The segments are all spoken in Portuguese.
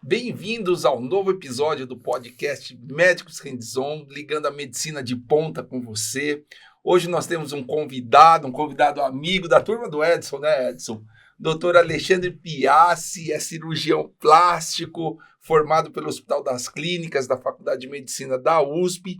Bem-vindos ao novo episódio do podcast Médicos Hands-On, ligando a medicina de ponta com você. Hoje nós temos um convidado amigo da turma do Edson, né, Edson? Dr. Alexandre Piassi, é cirurgião plástico, formado pelo Hospital das Clínicas da Faculdade de Medicina da USP.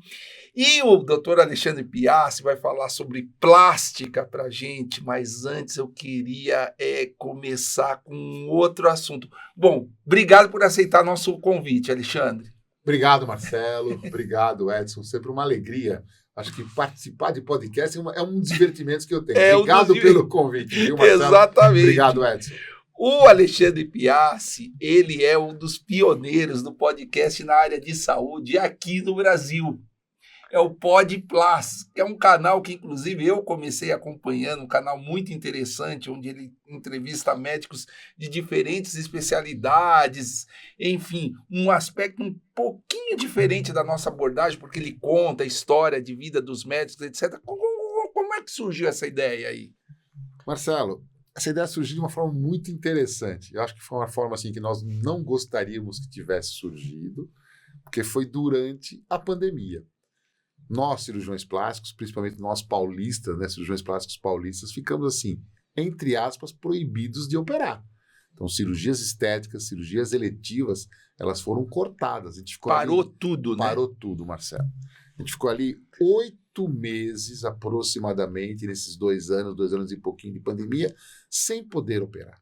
E o Dr. Alexandre Piassi vai falar sobre plástica para a gente, mas antes eu queria começar com um outro assunto. Bom, obrigado por aceitar nosso convite, Alexandre. Obrigado, Marcelo. Obrigado, Edson. Sempre uma alegria. Acho que participar de podcast é um dos divertimentos que eu tenho. Obrigado pelo convite, viu, Marcelo? Exatamente. Obrigado, Edson. O Alexandre Piassi, ele é um dos pioneiros do podcast na área de saúde aqui no Brasil. É o PodPlus, que é um canal que, inclusive, eu comecei acompanhando, um canal muito interessante, onde ele entrevista médicos de diferentes especialidades, enfim, um aspecto um pouquinho diferente da nossa abordagem, porque ele conta a história de vida dos médicos, etc. Como é que surgiu essa ideia aí? Marcelo, essa ideia surgiu de uma forma muito interessante. Eu acho que foi uma forma assim, que nós não gostaríamos que tivesse surgido, porque foi durante a pandemia. Nós, cirurgiões plásticos, principalmente nós paulistas, né, cirurgiões plásticos paulistas, ficamos assim, entre aspas, proibidos de operar. Então, cirurgias estéticas, cirurgias eletivas, elas foram cortadas. A gente ficou Parou ali, tudo, né? Parou tudo, Marcelo. A gente ficou ali 8 meses, aproximadamente, nesses 2 anos e pouquinho de pandemia, sem poder operar.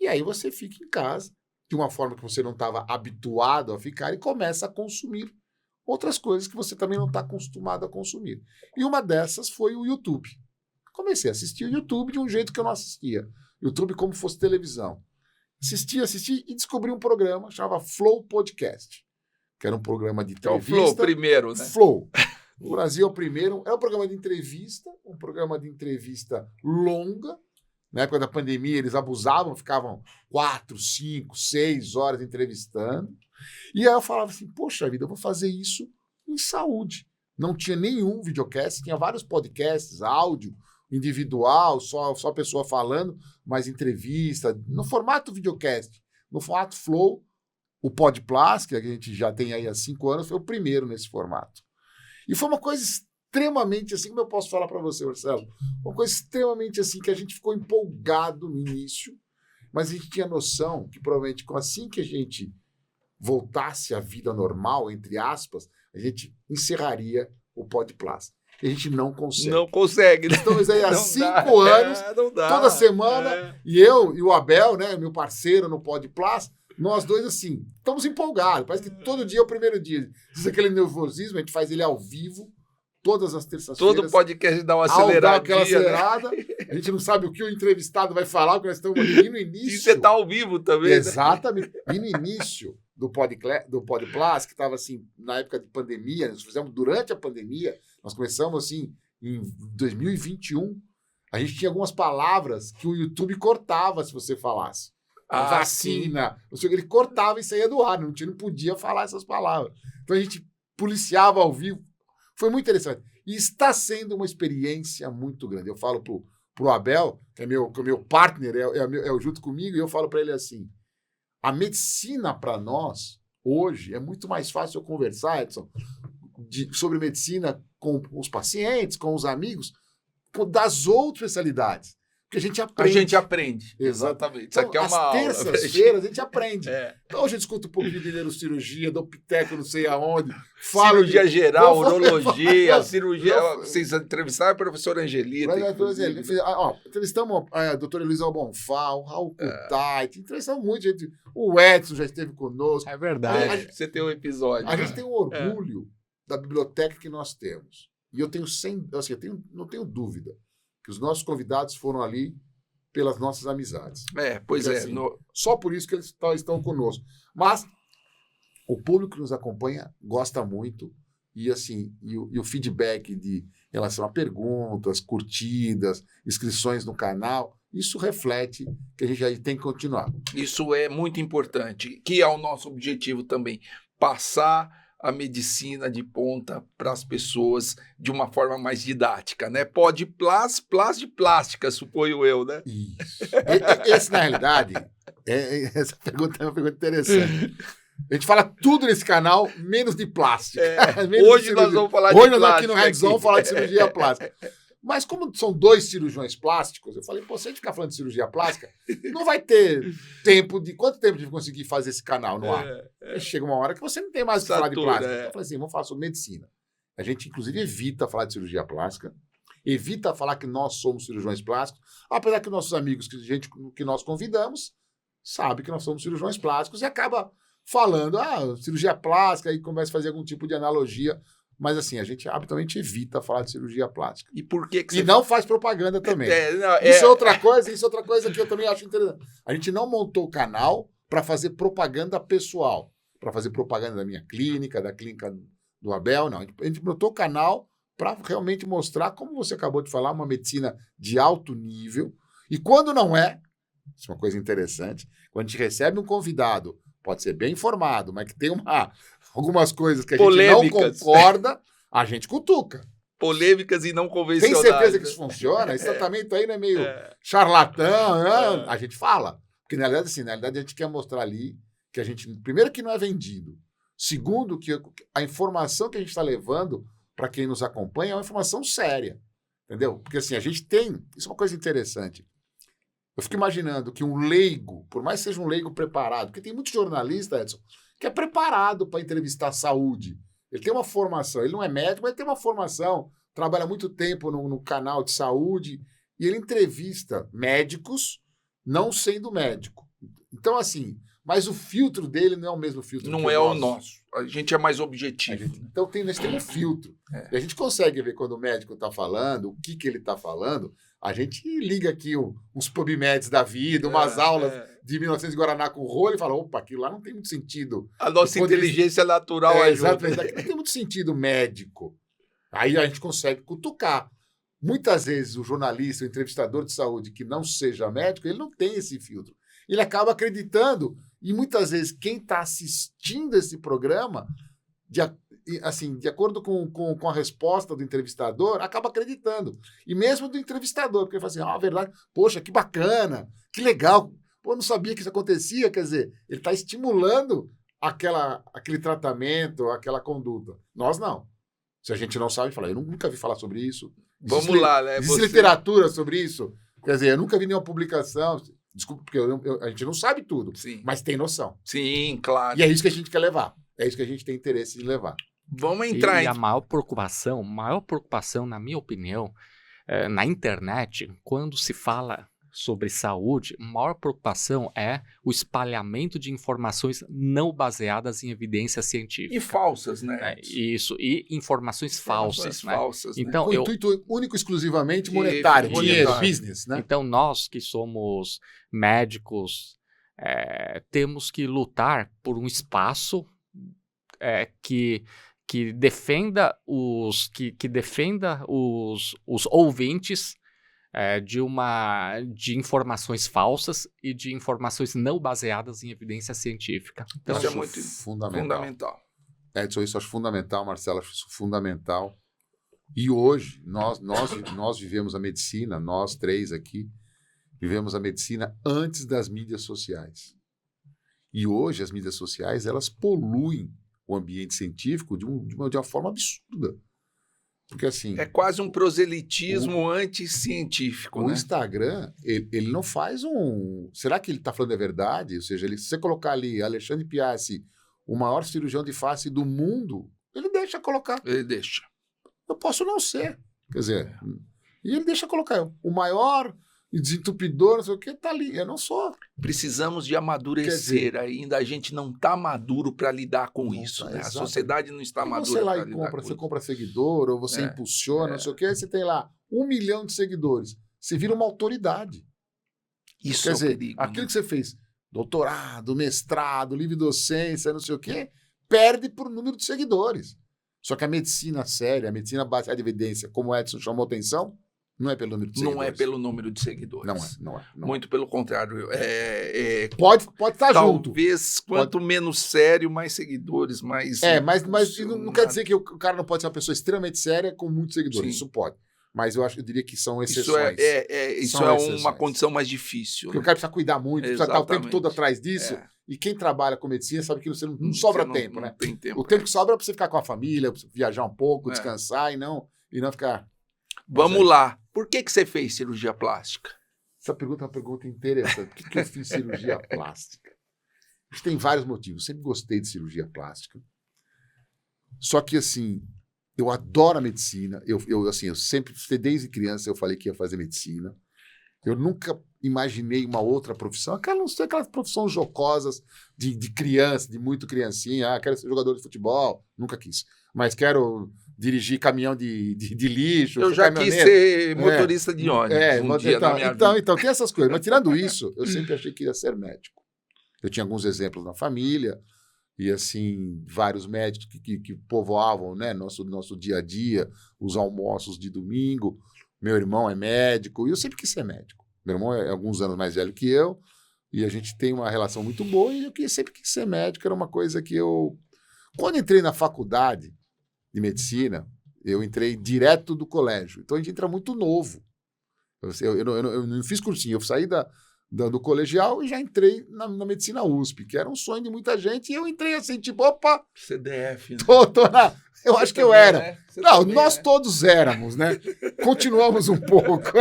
E aí você fica em casa, de uma forma que você não estava habituado a ficar, e começa a consumir outras coisas que você também não está acostumado a consumir. E uma dessas foi o YouTube. Comecei a assistir o YouTube de um jeito que eu não assistia. YouTube como fosse televisão. Assisti e descobri um programa chamado Flow Podcast, que era um programa de entrevista. É o Flow primeiro, né? Flow. No Brasil é o primeiro. É um programa de entrevista longa. Na época da pandemia eles abusavam, ficavam 4, 5, 6 horas entrevistando. E aí eu falava assim, poxa vida, eu vou fazer isso em saúde. Não tinha nenhum videocast, tinha vários podcasts, áudio, individual, só a pessoa falando, mas entrevista, no formato videocast, no formato Flow, o PodPlus, que a gente já tem aí há 5 anos, foi o primeiro nesse formato. E foi uma coisa extremamente assim, como eu posso falar para você, Marcelo, uma coisa extremamente assim, que a gente ficou empolgado no início, mas a gente tinha noção que provavelmente assim que a gente voltasse à vida normal, entre aspas, a gente encerraria o PodPlus. E a gente não consegue. Não consegue, né? Estamos aí há 5 anos, toda semana, e eu e o Abel, né, meu parceiro no PodPlus, nós dois, assim, estamos empolgados. Parece que todo dia é o primeiro dia. Diz aquele nervosismo, a gente faz ele ao vivo, todas as terças-feiras. Todo podcast dá uma acelerada. Dá aquela acelerada. Né? A gente não sabe o que o entrevistado vai falar, porque nós estamos aqui no início. E você está ao vivo também. Exatamente. Né? E no início do PodPlus, que estava assim, na época de pandemia, nós fizemos durante a pandemia, nós começamos assim, em 2021, a gente tinha algumas palavras que o YouTube cortava se você falasse. Vacina, ele cortava e saía do ar, não podia falar essas palavras. Então a gente policiava ao vivo. Foi muito interessante. E está sendo uma experiência muito grande. Eu falo pro Abel, que é meu partner, é junto comigo, e eu falo para ele assim, a medicina para nós, hoje, é muito mais fácil eu conversar, Edson, sobre medicina com os pacientes, com os amigos, das outras especialidades. Porque a gente aprende. A gente aprende. Exatamente. Isso aqui é uma aula. Às terças-feiras a gente aprende. Então hoje eu discuto um pouquinho de neurocirurgia, do piteco, não sei aonde. Cirurgia geral, urologia, cirurgia. Vocês entrevistaram a professora Angelita. Entrevistamos a doutora Elisa Bonfá, o Raul Kutait, entrevistamos muita gente. O Edson já esteve conosco. É verdade. Você tem um episódio. A gente tem um orgulho da biblioteca que nós temos. E eu tenho não tenho dúvida que os nossos convidados foram ali pelas nossas amizades. Pois porque, assim, só por isso que eles estão conosco. Mas o público que nos acompanha gosta muito e, assim, o feedback em relação a perguntas, curtidas, inscrições no canal, isso reflete que a gente aí tem que continuar. Isso é muito importante, que é o nosso objetivo também, passar a medicina de ponta para as pessoas de uma forma mais didática, né? Pode plás de plástica, suponho eu, né? Isso. Esse, na realidade, essa pergunta é uma pergunta interessante. A gente fala tudo nesse canal, menos de plástica. Menos Hoje de nós vamos falar de plástica. Hoje nós plástica aqui no Redzão vamos falar de cirurgia plástica. Mas como são 2 cirurgiões plásticos, eu falei, pô, se a gente ficar falando de cirurgia plástica, não vai ter tempo de... Quanto tempo de conseguir fazer esse canal no ar? Chega uma hora que você não tem mais o que falar de plástica. Então eu falei assim, vamos falar sobre medicina. A gente, inclusive, evita falar de cirurgia plástica, evita falar que nós somos cirurgiões plásticos, apesar que nossos amigos, que nós convidamos, sabe que nós somos cirurgiões plásticos e acaba falando, cirurgia plástica, e começa a fazer algum tipo de analogia. Mas assim, a gente habitualmente evita falar de cirurgia plástica. E por que você... E não faz propaganda também. Isso é outra coisa que eu também acho interessante. A gente não montou o canal para fazer propaganda pessoal, para fazer propaganda da minha clínica, da clínica do Abel, não. A gente montou o canal para realmente mostrar, como você acabou de falar, uma medicina de alto nível. E quando não é, isso é uma coisa interessante, quando a gente recebe um convidado, pode ser bem informado, mas que tem algumas coisas que a gente não concorda, a gente cutuca. Polêmicas e não convencionais. Tem certeza que isso funciona? Esse tratamento aí não é meio charlatão? Né? A gente fala. Porque, na realidade, assim, a gente quer mostrar ali que a gente, primeiro, que não é vendido. Segundo, que a informação que a gente está levando para quem nos acompanha é uma informação séria. Entendeu? Porque, assim, a gente tem... Isso é uma coisa interessante. Eu fico imaginando que um leigo, por mais que seja um leigo preparado, porque tem muito jornalista, Edson, que é preparado para entrevistar saúde. Ele tem uma formação, ele não é médico, mas ele tem uma formação, trabalha muito tempo no canal de saúde, e ele entrevista médicos não sendo médico. Então, assim, mas o filtro dele não é o mesmo filtro que o nosso. Não é o nosso. A gente é mais objetivo. Então, nós temos um filtro. E a gente consegue ver quando o médico está falando, o que ele está falando. A gente liga aqui uns PubMeds da vida, umas aulas de 1900 de Guaraná com rolho e fala, opa, aquilo lá não tem muito sentido. A nossa inteligência natural ajuda. Exatamente, aqui não tem muito sentido médico. Aí a gente consegue cutucar. Muitas vezes o jornalista, o entrevistador de saúde que não seja médico, ele não tem esse filtro. Ele acaba acreditando e muitas vezes quem está assistindo esse programa, de acordo com a resposta do entrevistador, acaba acreditando. E mesmo do entrevistador, porque ele fala assim, verdade, poxa, que bacana, que legal, pô, eu não sabia que isso acontecia, quer dizer, ele está estimulando aquele tratamento, aquela conduta. Nós não. Se a gente não sabe, fala, eu nunca vi falar sobre isso. Vamos lá, né? Existe literatura sobre isso? Quer dizer, eu nunca vi nenhuma publicação. Desculpa, porque a gente não sabe tudo, mas tem noção. Sim, claro. E é isso que a gente quer levar. É isso que a gente tem interesse em levar. Vamos entrar E a maior preocupação, na minha opinião, na internet, quando se fala sobre saúde, a maior preocupação é o espalhamento de informações não baseadas em evidência científica. E falsas, né? Isso, e informações falsas. Falsas, né? Então, com intuito único, exclusivamente monetário, dinheiro, business. Né? Então, nós que somos médicos, temos que lutar por um espaço que defenda os ouvintes de informações falsas e de informações não baseadas em evidência científica. Então, isso é muito fundamental. Edson, isso eu acho fundamental, Marcelo, acho isso fundamental. E hoje, nós vivemos a medicina, nós 3 aqui, vivemos a medicina antes das mídias sociais. E hoje as mídias sociais, elas poluem o ambiente científico de uma forma absurda. Porque assim... É quase um proselitismo anticientífico, o né? Instagram, ele não faz um... Será que ele está falando a verdade? Ou seja, se você colocar ali Alexandre Piassi, o maior cirurgião de face do mundo, ele deixa colocar. Ele deixa. Eu posso não ser. Quer dizer, e ele deixa colocar. O maior desentupidor, não sei o que, tá ali. Eu não sou. Precisamos de amadurecer ainda. A gente não está maduro para lidar com isso. Né? A sociedade não está madura para lidar com isso. Você compra seguidor, ou você impulsiona, não sei o que, aí você tem lá 1 milhão de seguidores. Você vira uma autoridade. Isso quer dizer, perigo, aquilo que você fez, doutorado, mestrado, livre docência, não sei o que, perde por número de seguidores. Só que a medicina séria, a medicina baseada em evidência, como o Edson chamou atenção, Não é pelo número de Não seguidores. é pelo número de seguidores. Não é. Muito pelo contrário. Pode estar junto. Talvez quanto menos sério, mais seguidores, mais... Mas não quer dizer que o cara não pode ser uma pessoa extremamente séria com muitos seguidores. Sim. Isso pode. Mas eu diria que são Isso exceções. isso São é exceções. uma condição mais difícil. Porque Né? o cara precisa cuidar muito, precisa estar o tempo Exatamente. todo atrás disso. É. E quem trabalha com medicina sabe que você não sobra tempo, não né? Tem tempo. O tempo que sobra é para você ficar com a família, pra você viajar um pouco, É. descansar e não ficar... Vamos lá. Por que você fez cirurgia plástica? Essa pergunta é uma pergunta interessante. Por que eu fiz cirurgia plástica? Acho que tem vários motivos. Eu sempre gostei de cirurgia plástica. Só que, assim, eu adoro a medicina. Eu sempre, desde criança, eu falei que ia fazer medicina. Eu nunca imaginei uma outra profissão. Aquelas profissões jocosas de criança, de muito criancinha. Quero ser jogador de futebol. Nunca quis. Mas quero dirigir caminhão de lixo. Eu já quis ser motorista de ônibus dia na minha vida. Então, tem essas coisas. Mas tirando isso, eu sempre achei que ia ser médico. Eu tinha alguns exemplos na família. E, assim, vários médicos que povoavam, né, nosso dia a dia, os almoços de domingo. Meu irmão é médico, e eu sempre quis ser médico. Meu irmão é alguns anos mais velho que eu, e a gente tem uma relação muito boa, e eu sempre quis ser médico. Era uma coisa que eu... Quando entrei na faculdade de medicina, eu entrei direto do colégio. Então, a gente entra muito novo. Eu não fiz cursinho, eu saí do colegial e já entrei na medicina USP, que era um sonho de muita gente, e eu entrei assim, tipo, opa... CDF. Né? Eu acho que eu era. Né? Não, nós todos éramos, né? Continuamos um pouco.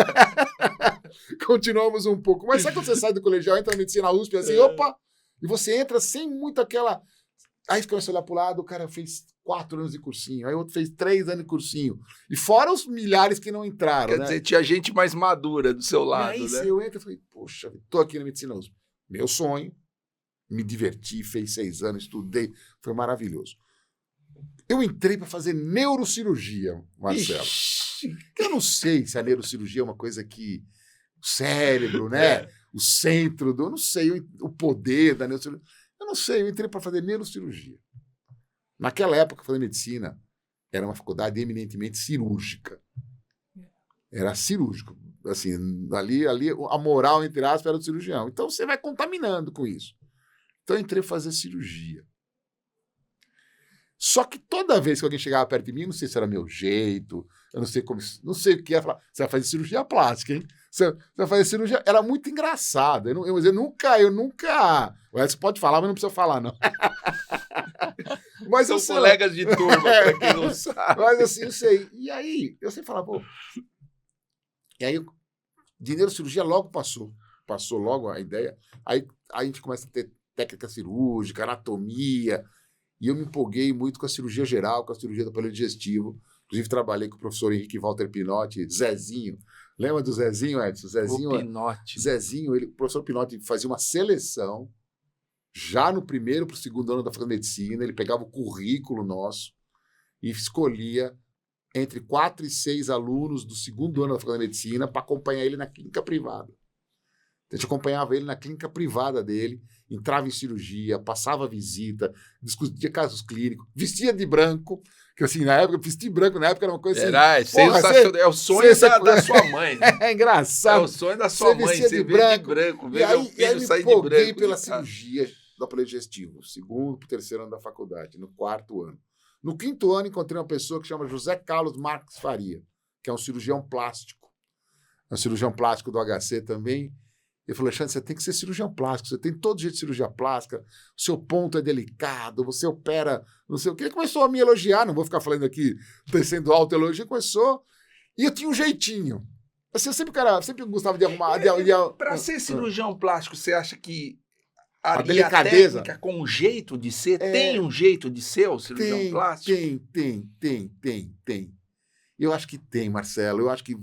Continuamos um pouco. Mas sabe quando você sai do colegial, entra na medicina USP, assim, opa, e você entra sem muito aquela... Aí você começa a olhar pro lado, o cara fez 4 anos de cursinho, aí o outro fez 3 anos de cursinho. E fora os milhares que não entraram, Quer né? dizer, tinha gente mais madura do seu lado, E aí, né? eu entro e falei, poxa, tô aqui na medicina USP. Meu sonho, me diverti, fez 6 anos, estudei, foi maravilhoso. Eu entrei para fazer neurocirurgia, Marcelo. Ixi. Eu não sei se a neurocirurgia é uma coisa que o cérebro, né? O centro do... Eu não sei o poder da neurocirurgia. Eu não sei, eu entrei para fazer neurocirurgia. Naquela época, fazer medicina era uma faculdade eminentemente cirúrgica. Era cirúrgico. Assim, ali a moral, entre aspas, era do cirurgião. Então, você vai contaminando com isso. Então, eu entrei para fazer cirurgia. Só que toda vez que alguém chegava perto de mim, não sei se era meu jeito, eu não sei como, não sei o que ia falar. Você vai fazer cirurgia plástica, hein? Você vai fazer cirurgia. Era muito engraçado. Eu nunca. O Edson pode falar, mas não precisa falar, não. Mas São eu sei colegas de turma, para quem não sabe. Mas assim, eu sei. E aí, eu sempre falava, pô. E aí, de neurocirurgia logo passou. Passou logo a ideia. Aí a gente começa a ter técnica cirúrgica, anatomia. E eu me empolguei muito com a cirurgia geral, com a cirurgia do aparelho digestivo. Inclusive, trabalhei com o professor Henrique Walter Pinotti, Zezinho. Lembra do Zezinho, Edson? Zezinho, o professor Pinotti fazia uma seleção, já no primeiro para o segundo ano da faculdade de medicina. Ele pegava o currículo nosso e escolhia entre 4 e 6 alunos do segundo ano da faculdade de medicina para acompanhar ele na clínica privada. A gente acompanhava ele na clínica privada dele, entrava em cirurgia, passava visita, discutia casos clínicos, vestia de branco, que assim, na época, vestir branco na época era uma coisa assim... É o sonho da sua mãe. Né? É engraçado. É o sonho da sua mãe, você vê de branco, ver meu filho sair de branco. Pela cirurgia do aparelho digestivo, segundo para o terceiro ano da faculdade, no 4º ano. No 5º ano, encontrei uma pessoa que chama José Carlos Marques Faria, que é um cirurgião plástico. É um cirurgião plástico do HC também. Ele falou, Alexandre, você tem que ser cirurgião plástico, você tem todo jeito de cirurgia plástica, o seu ponto é delicado, você opera, não sei o quê. Ele começou a me elogiar, não vou ficar falando aqui, tecendo autoelogio, começou, e eu tinha um jeitinho. Assim, eu sempre gostava de arrumar... Para ser cirurgião plástico, você acha que a delicadeza técnica com um jeito de ser, tem um jeito de ser o cirurgião plástico? Tem. Eu acho que tem, Marcelo. Eu acho que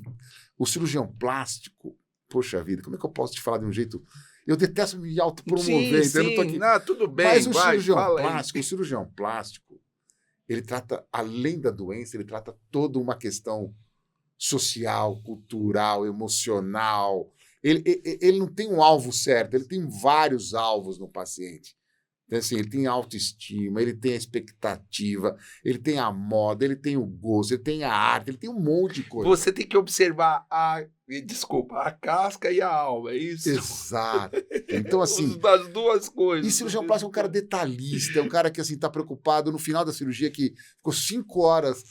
o cirurgião plástico... Poxa vida, como é que eu posso te falar de um jeito... Eu detesto me autopromover. Sim, eu não tô aqui. Não, tudo bem. Mas o cirurgião plástico, ele trata, além da doença, ele trata toda uma questão social, cultural, emocional. Ele não tem um alvo certo, ele tem vários alvos no paciente. Então, assim, ele tem autoestima, ele tem a expectativa, ele tem a moda, ele tem o gosto, ele tem a arte, ele tem um monte de coisa. Você tem que observar a casca e a alma, é isso? Exato. Então, assim... As duas coisas. E cirurgião plástico é um cara detalhista, é um cara que, assim, tá preocupado no final da cirurgia, que ficou 5 horas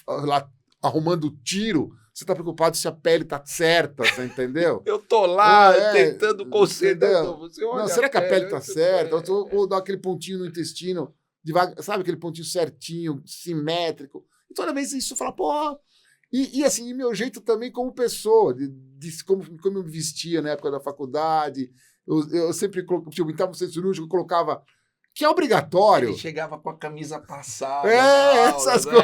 lá arrumando o tiro, você tá preocupado se a pele tá certa, você entendeu? Eu tô lá tentando consertar. Não, será que a pele tá certa? Ou dá aquele pontinho no intestino, sabe aquele pontinho certinho, simétrico? E toda vez isso fala, pô... E assim, e meu jeito também como pessoa, como eu me vestia na época da faculdade, eu sempre, tipo, entrava no centro cirúrgico, eu colocava... Que é obrigatório. Ele chegava com a camisa passada. Essas coisas.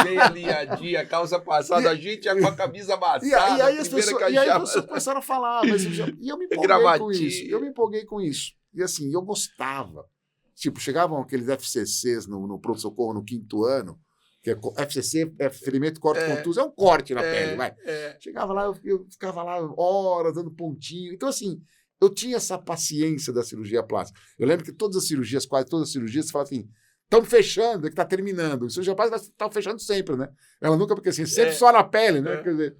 Meia alinhadinha, calça passada, a gente ia com a camisa amassada. E aí as pessoas começaram a falar. E eu me empolguei com isso. Eu me empolguei com isso. E assim, eu gostava. Tipo, chegavam aqueles FCCs no pronto-socorro no 5º ano, que FCC é ferimento corte contuso, é um corte na pele, vai. Chegava lá, eu ficava lá horas dando pontinho. Então, assim... Eu tinha essa paciência da cirurgia plástica. Eu lembro que todas as cirurgias, quase todas as cirurgias, você fala assim, estão fechando, é que está terminando. A cirurgia plástica está fechando sempre, né? Ela nunca, porque assim, sempre só na pele, né? Quer dizer,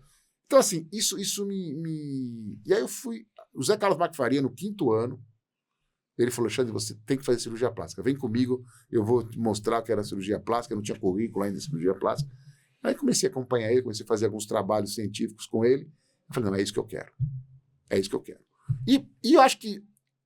então, assim, isso me... E aí eu fui... O Zé Carlos Macfaria, no 5º ano, ele falou, Alexandre, você tem que fazer cirurgia plástica. Vem comigo, eu vou te mostrar que era cirurgia plástica, eu não tinha currículo ainda de cirurgia plástica. Aí comecei a acompanhar ele, comecei a fazer alguns trabalhos científicos com ele. Eu falei, não, é isso que eu quero. É isso que eu quero. E eu acho que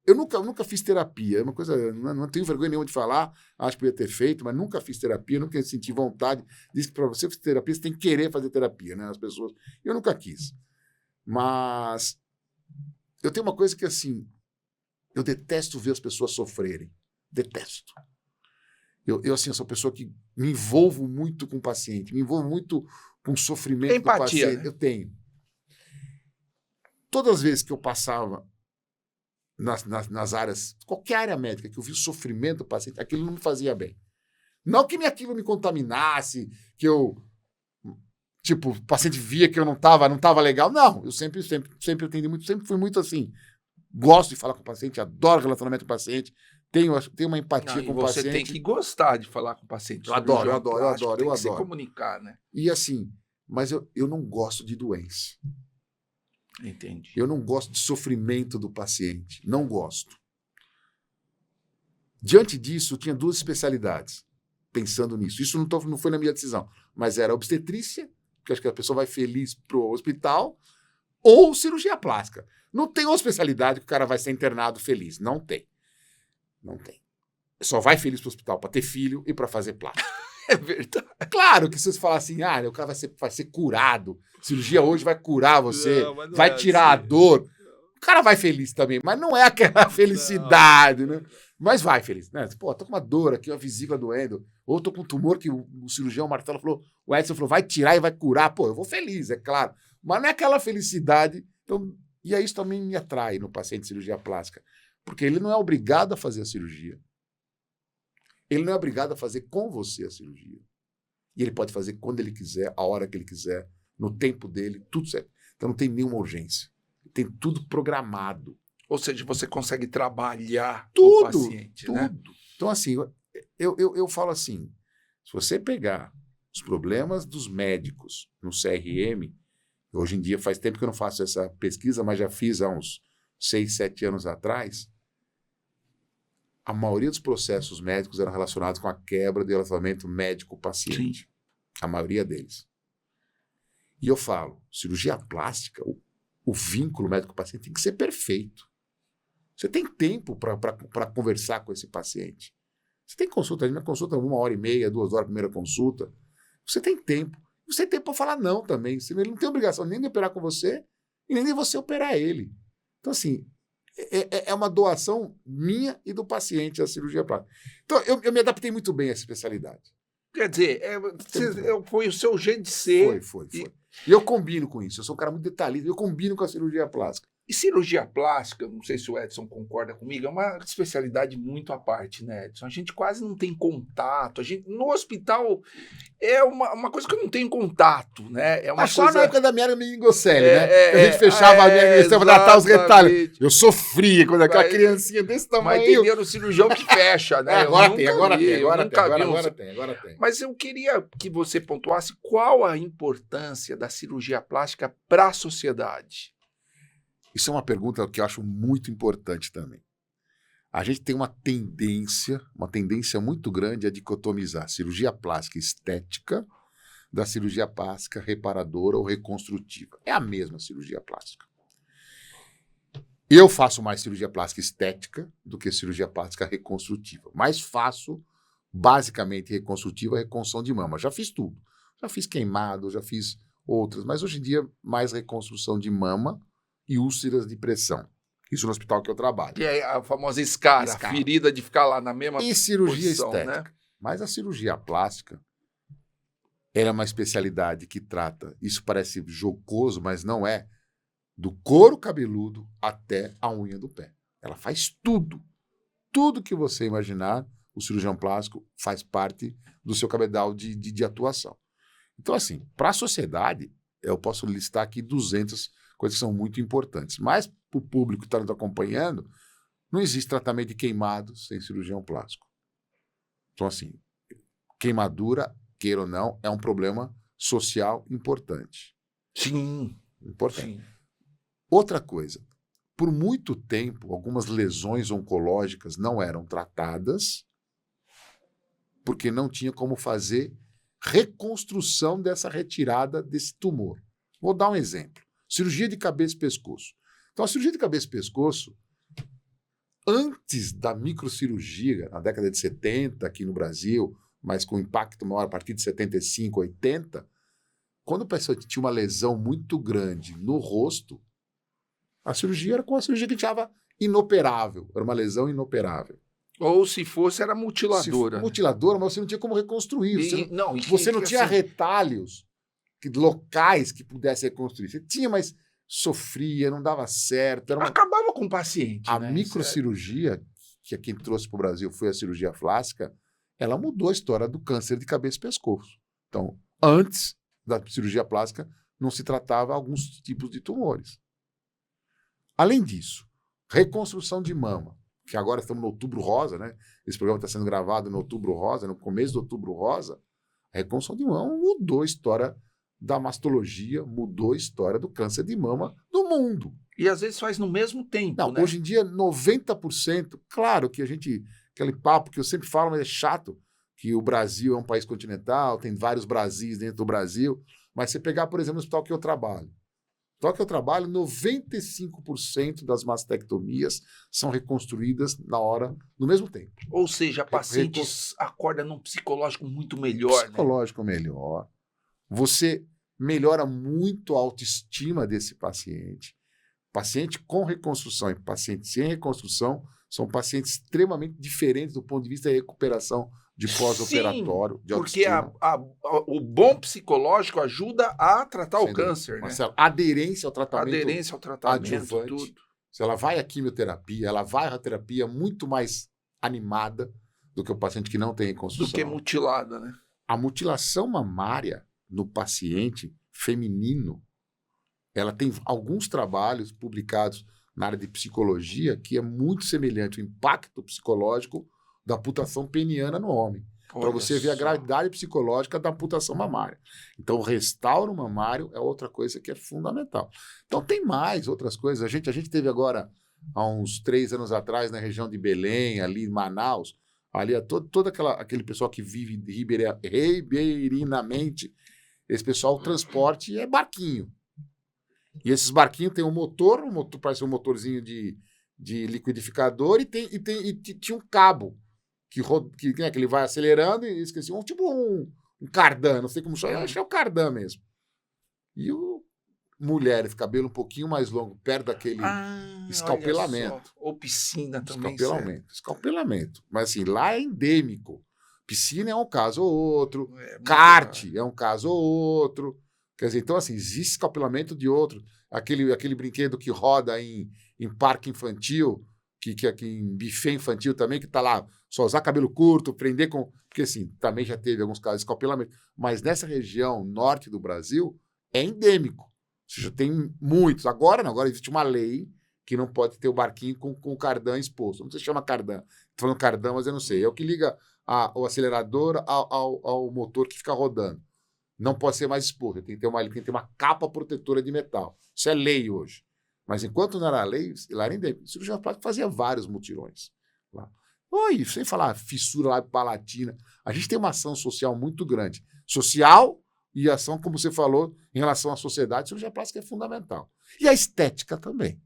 eu nunca fiz terapia, é uma coisa, não tenho vergonha nenhuma de falar, acho que eu ia ter feito, mas nunca fiz terapia, nunca senti vontade. Diz que para você fazer terapia, você tem que querer fazer terapia, né? As pessoas. Eu nunca quis. Mas eu tenho uma coisa que, assim, eu detesto ver as pessoas sofrerem. Detesto. Assim, eu sou uma pessoa que me envolvo muito com o paciente, me envolvo muito com o sofrimento do paciente. Né? Eu tenho. Todas as vezes que eu passava nas áreas, qualquer área médica, que eu vi o sofrimento do paciente, aquilo não me fazia bem. Não que aquilo me contaminasse, que eu, tipo, o paciente via que eu não estava legal. Não, eu sempre atendi muito, sempre fui muito assim. Gosto de falar com o paciente, adoro relacionamento com o paciente, tenho uma empatia com o paciente. Você tem que gostar de falar com o paciente. Eu adoro. Tem que se comunicar, né? E assim, mas eu não gosto de doença. Entendi. Eu não gosto de sofrimento do paciente. Não gosto. Diante disso, eu tinha 2 especialidades, pensando nisso. Isso não foi na minha decisão, mas era obstetrícia, que acho que a pessoa vai feliz para o hospital, ou cirurgia plástica. Não tem uma especialidade que o cara vai ser internado feliz. Não tem. Não tem. Só vai feliz para o hospital para ter filho e para fazer plástica. É verdade. Claro que se você falar assim, o cara vai ser curado, cirurgia hoje vai curar você, não vai tirar a dor. O cara vai feliz também, mas não é aquela felicidade, né? Mas vai feliz, né? Pô, tô com uma dor aqui, uma vesícula doendo, ou tô com um tumor que o cirurgião Martelo falou, o Edson falou, vai tirar e vai curar. Pô, eu vou feliz, é claro. Mas não é aquela felicidade. Então, e aí isso também me atrai no paciente de cirurgia plástica, porque ele não é obrigado a fazer a cirurgia. Ele não é obrigado a fazer com você a cirurgia. E ele pode fazer quando ele quiser, a hora que ele quiser, no tempo dele, tudo certo. Então não tem nenhuma urgência. Tem tudo programado. Ou seja, você consegue trabalhar tudo, com o paciente, tudo. Né? Então, assim, eu falo assim, se você pegar os problemas dos médicos no CRM, hoje em dia faz tempo que eu não faço essa pesquisa, mas já fiz há uns 6, 7 anos atrás, a maioria dos processos médicos eram relacionados com a quebra do relacionamento médico-paciente. Sim. A maioria deles. E eu falo, cirurgia plástica, o vínculo médico-paciente tem que ser perfeito. Você tem tempo para conversar com esse paciente. Você tem consulta, a gente consulta 1h30, 2 horas a primeira consulta. Você tem tempo. Você tem tempo para falar não também. Ele não tem obrigação nem de operar com você e nem de você operar ele. Então, assim, é uma doação minha e do paciente a cirurgia plástica. Então, eu me adaptei muito bem a essa especialidade. Quer dizer, foi o seu jeito de ser. Foi. E eu combino com isso. Eu sou um cara muito detalhista. Eu combino com a cirurgia plástica. E cirurgia plástica, não sei se o Edson concorda comigo, é uma especialidade muito à parte, né, Edson? A gente quase não tem contato. No hospital é uma coisa que eu não tenho contato, né? É uma Mas só coisa... na época da minha meningocelli, né? Que a gente fechava a meningocelli pra tratar os retalhos. Eu sofria quando aquela criancinha desse tamanho. Mas entenderam o cirurgião que fecha, né? Agora tem. Mas eu queria que você pontuasse qual a importância da cirurgia plástica para a sociedade. Isso é uma pergunta que eu acho muito importante também. A gente tem uma tendência muito grande a dicotomizar cirurgia plástica estética da cirurgia plástica reparadora ou reconstrutiva. É a mesma cirurgia plástica. Eu faço mais cirurgia plástica estética do que cirurgia plástica reconstrutiva. Mas faço, basicamente, reconstrutiva e reconstrução de mama. Já fiz tudo. Já fiz queimado, já fiz outras. Mas hoje em dia, mais reconstrução de mama e úlceras de pressão. Isso no hospital que eu trabalho. Que é a famosa escara, a ferida de ficar lá na mesma e cirurgia posição, estética. Né? Mas a cirurgia plástica é uma especialidade que trata, isso parece jocoso, mas não é, do couro cabeludo até a unha do pé. Ela faz tudo. Tudo que você imaginar, o cirurgião plástico faz parte do seu cabedal de atuação. Então, assim, para a sociedade, eu posso listar aqui 200 coisas que são muito importantes. Mas para o público que está nos acompanhando, não existe tratamento de queimado sem cirurgião plástico. Então, assim, queimadura, queira ou não, é um problema social importante. Sim. Importante. Sim. Outra coisa, por muito tempo, algumas lesões oncológicas não eram tratadas porque não tinha como fazer reconstrução dessa retirada desse tumor. Vou dar um exemplo. Cirurgia de cabeça e pescoço. Então, a cirurgia de cabeça e pescoço, antes da microcirurgia, na década de 70 aqui no Brasil, mas com impacto maior a partir de 75, 80, quando a pessoa tinha uma lesão muito grande no rosto, a cirurgia era com a cirurgia que a gente chamava inoperável. Era uma lesão inoperável. Ou se fosse, era mutiladora. Mutiladora, mas você não tinha como reconstruir. Você não tinha assim... retalhos locais que pudesse reconstruir. Você tinha, mas sofria, não dava certo. Acabava com o paciente. A microcirurgia, que é quem trouxe para o Brasil foi a cirurgia plástica, ela mudou a história do câncer de cabeça e pescoço. Então, antes da cirurgia plástica, não se tratava alguns tipos de tumores. Além disso, reconstrução de mama, que agora estamos no Outubro Rosa, né? Esse programa está sendo gravado no Outubro Rosa, no começo do Outubro Rosa. A reconstrução de mama mudou a história da mastologia, mudou a história do câncer de mama no mundo. E às vezes faz no mesmo tempo, não, né? Hoje em dia, 90%, claro que aquele papo que eu sempre falo, mas é chato, que o Brasil é um país continental, tem vários Brasis dentro do Brasil, mas você pegar, por exemplo, no hospital que eu trabalho. No hospital que eu trabalho, 95% das mastectomias são reconstruídas no mesmo tempo. Ou seja, a paciente acorda num psicológico muito melhor. Psicológico melhor. Você melhora muito a autoestima desse paciente. Paciente com reconstrução e paciente sem reconstrução são pacientes extremamente diferentes do ponto de vista da recuperação de pós-operatório, de autoestima. Porque o bom psicológico ajuda a tratar o câncer, né? Marcelo, aderência ao tratamento. Aderência ao tratamento, adjuvante. Tudo. Se ela vai à quimioterapia, ela vai à radioterapia muito mais animada do que o paciente que não tem reconstrução. Do que mutilada, né? A mutilação mamária no paciente feminino, ela tem alguns trabalhos publicados na área de psicologia que é muito semelhante ao impacto psicológico da amputação peniana no homem. Para você ver a gravidade psicológica da amputação mamária. Então, o restauro mamário é outra coisa que é fundamental. Então, tem mais outras coisas. A gente teve agora, há uns 3 anos atrás, na região de Belém, ali em Manaus, ali todo aquele pessoal que vive ribeirinamente, esse pessoal, o transporte é barquinho. E esses barquinhos têm um motor parece um motorzinho de liquidificador e tinha um cabo que ele vai acelerando e esqueci, tipo um cardan, não sei como chama, acho que é o cardan mesmo. E mulheres, cabelo um pouquinho mais longo, perto daquele escalpelamento. Ou piscina também. Escalpelamento. Mas assim, lá é endêmico. Piscina é um caso ou outro, kart é um caso ou outro. Quer dizer, então, assim, existe escapulamento de outro. Aquele brinquedo que roda em parque infantil, que aqui em buffet infantil também, que está lá, só usar cabelo curto, prender com... Porque, assim, também já teve alguns casos de escapulamento. Mas nessa região norte do Brasil, é endêmico. Ou seja, tem muitos. Agora não, agora existe uma lei que não pode ter o barquinho com o cardan exposto. Não sei se chama cardan. Estou falando cardan, mas eu não sei. É o que liga o acelerador ao motor que fica rodando. Não pode ser mais exposto. Tem que ter uma capa protetora de metal. Isso é lei hoje. Mas enquanto não era lei, lá era endêmico. O cirurgião plástico fazia vários mutirões lá. Oi, sem falar fissura lá palatina. A gente tem uma ação social muito grande. Social e ação, como você falou, em relação à sociedade, a cirurgia plástica é fundamental. E a estética também.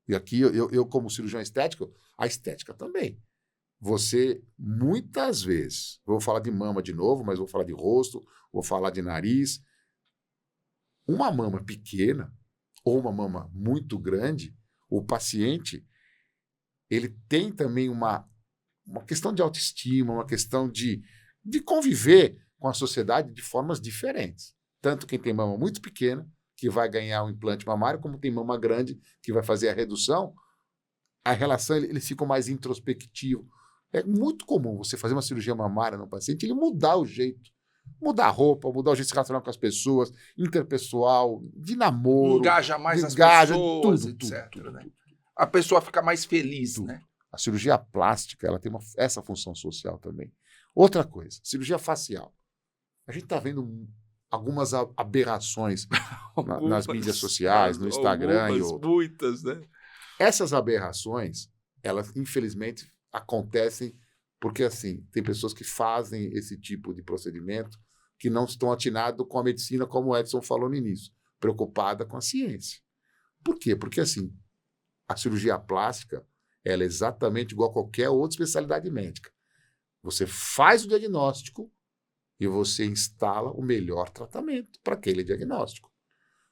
E aqui, eu como cirurgião estético, a estética também. Você, muitas vezes, vou falar de mama de novo, mas vou falar de rosto, vou falar de nariz. Uma mama pequena ou uma mama muito grande, o paciente, ele tem também uma questão de autoestima, uma questão de conviver com a sociedade de formas diferentes. Tanto quem tem mama muito pequena, que vai ganhar um implante mamário, como tem mama grande, que vai fazer a redução, a relação, eles ficam mais introspectivos. É muito comum você fazer uma cirurgia mamária no paciente, ele mudar o jeito, mudar a roupa, mudar o jeito de se relacionar com as pessoas, interpessoal, de namoro. Engaja mais as pessoas, etc. Né? A pessoa fica mais feliz, né? A cirurgia plástica, ela tem essa função social também. Outra coisa, cirurgia facial. A gente está vendo algumas aberrações nas mídias sociais, no Instagram e outros. Muitas, né? Essas aberrações, elas, infelizmente, acontecem porque, assim, tem pessoas que fazem esse tipo de procedimento que não estão atinados com a medicina, como o Edson falou no início, preocupada com a ciência. Por quê? Porque, assim, a cirurgia plástica, ela é exatamente igual a qualquer outra especialidade médica. Você faz o diagnóstico e você instala o melhor tratamento para aquele diagnóstico.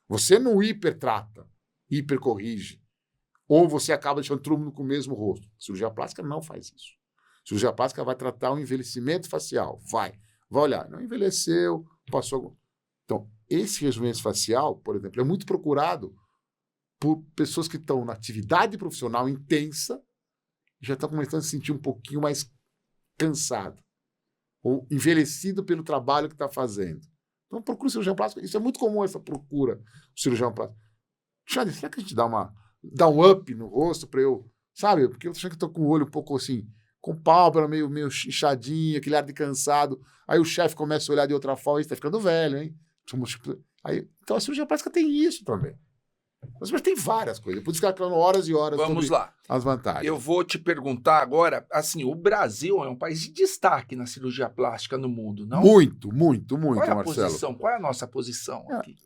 Você não hipertrata, hipercorrige, ou você acaba deixando todo mundo com o mesmo rosto. A cirurgia plástica não faz isso. A cirurgia plástica vai tratar o envelhecimento facial. Vai olhar. Não envelheceu, passou... Então, esse rejuvenescimento facial, por exemplo, é muito procurado por pessoas que estão na atividade profissional intensa e já estão começando a se sentir um pouquinho mais cansado ou envelhecido pelo trabalho que está fazendo. Então, procura o cirurgião plástico. Isso é muito comum, essa procura do cirurgião plástico. Xande, será que a gente dá um up no rosto para eu... Sabe? Porque eu tô achando que estou com o olho um pouco assim, com pálpebra meio inchadinha, aquele ar de cansado. Aí o chefe começa a olhar de outra forma e está ficando velho, hein? Então, a cirurgia plástica tem isso também. Mas tem várias coisas. Eu pude ficar falando horas e horas Vamos sobre lá. as vantagens. Eu vou te perguntar agora, assim, o Brasil é um país de destaque na cirurgia plástica no mundo, não? Muito, Qual é a Marcelo. posição? Qual é a nossa posição aqui?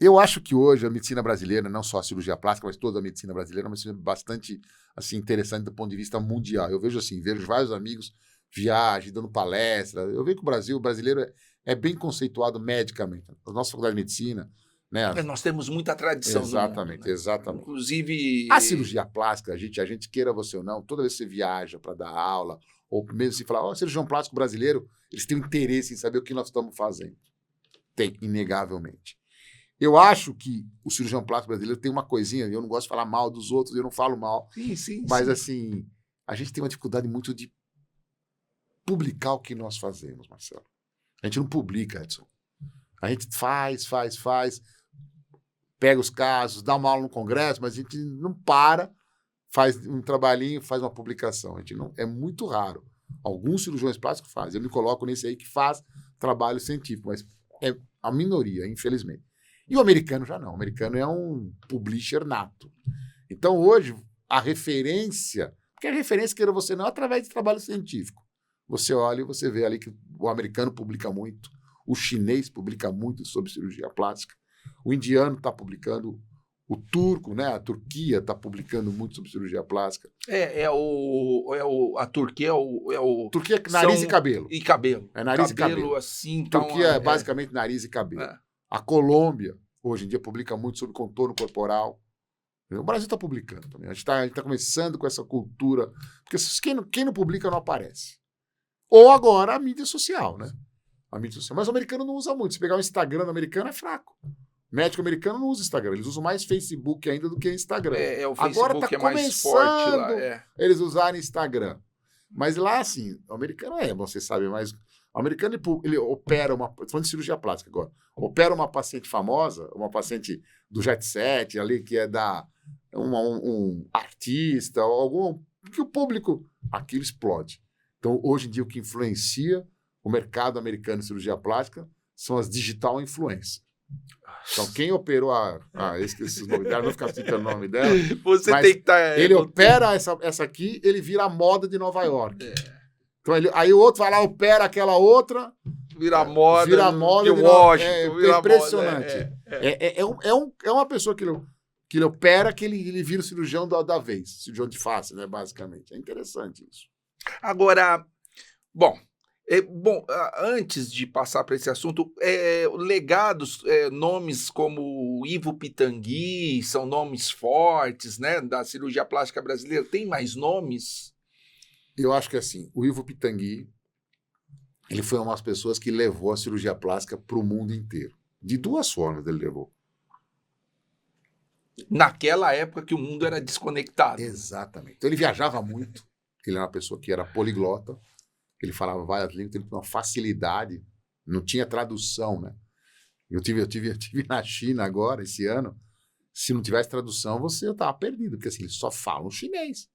Eu acho que hoje a medicina brasileira, não só a cirurgia plástica, mas toda a medicina brasileira, é uma medicina bastante assim, interessante do ponto de vista mundial. Eu vejo vários amigos viajam, dando palestra. Eu vejo que o brasileiro é bem conceituado medicamente. A nossa faculdade de medicina, né? Nós temos muita tradição. Exatamente, no mundo, né? exatamente. Inclusive... A cirurgia plástica, a gente queira você ou não, toda vez que você viaja para dar aula, ou mesmo se falar, cirurgião plástico brasileiro, eles têm interesse em saber o que nós estamos fazendo. Tem, inegavelmente. Eu acho que o cirurgião plástico brasileiro tem uma coisinha, eu não gosto de falar mal dos outros, eu não falo mal, Sim, mas assim, a gente tem uma dificuldade muito de publicar o que nós fazemos, Marcelo. A gente não publica, Edson. A gente faz, pega os casos, dá uma aula no congresso, mas a gente não faz um trabalhinho, faz uma publicação. A gente não, é muito raro. Alguns cirurgiões plásticos fazem. Eu me coloco nesse aí que faz trabalho científico, mas é a minoria, infelizmente. E o americano já não. O americano é um publisher nato. Então, hoje, a referência... Porque a referência, queira você não, é através de trabalho científico. Você olha e você vê ali que o americano publica muito, o chinês publica muito sobre cirurgia plástica, o indiano está publicando, o turco, né? A Turquia está publicando muito sobre cirurgia plástica. A Turquia é o... Turquia é nariz e cabelo. E cabelo. É nariz e cabelo. Assim, Turquia é basicamente nariz e cabelo. É. A Colômbia, hoje em dia, publica muito sobre contorno corporal. O Brasil está publicando também. A gente tá começando com essa cultura. Porque quem não publica não aparece. Ou agora a mídia social, né? a mídia social. Mas o americano não usa muito. Se pegar o Instagram do americano, é fraco. O médico americano não usa Instagram. Eles usam mais Facebook ainda do que Instagram. O Facebook agora tá é mais forte lá. Eles usarem Instagram. Mas lá, assim, o americano você sabe, mas o americano ele opera estou falando de cirurgia plástica agora, opera uma paciente famosa, uma paciente do Jet Set ali, que é um artista, ou algum, que o público, aquilo explode. Então, hoje em dia, o que influencia o mercado americano de cirurgia plástica são as digital influencers. Então, quem operou esses nomes dela, não vou ficar citando o nome dela. Você tem que estar. Ele opera essa aqui, ele vira a moda de Nova York. Então, aí o outro vai lá, opera aquela outra. Vira moda. Vira moda de Washington. É impressionante. É uma pessoa que ele opera, que ele vira o cirurgião da vez. Cirurgião de face, né, basicamente. É interessante isso. Agora, antes de passar para esse assunto, legados, nomes como Ivo Pitangui, são nomes fortes, né, da cirurgia plástica brasileira. Tem mais nomes? Eu acho que assim, o Ivo Pitangui, ele foi uma das pessoas que levou a cirurgia plástica para o mundo inteiro. De duas formas ele levou. Naquela época que o mundo era desconectado. Exatamente. Então ele viajava muito, ele era uma pessoa que era poliglota, ele falava várias línguas, ele tinha uma facilidade, não tinha tradução, né? Eu tive na China agora, esse ano, se não tivesse tradução, eu estava perdido, porque assim, eles só falam chinês.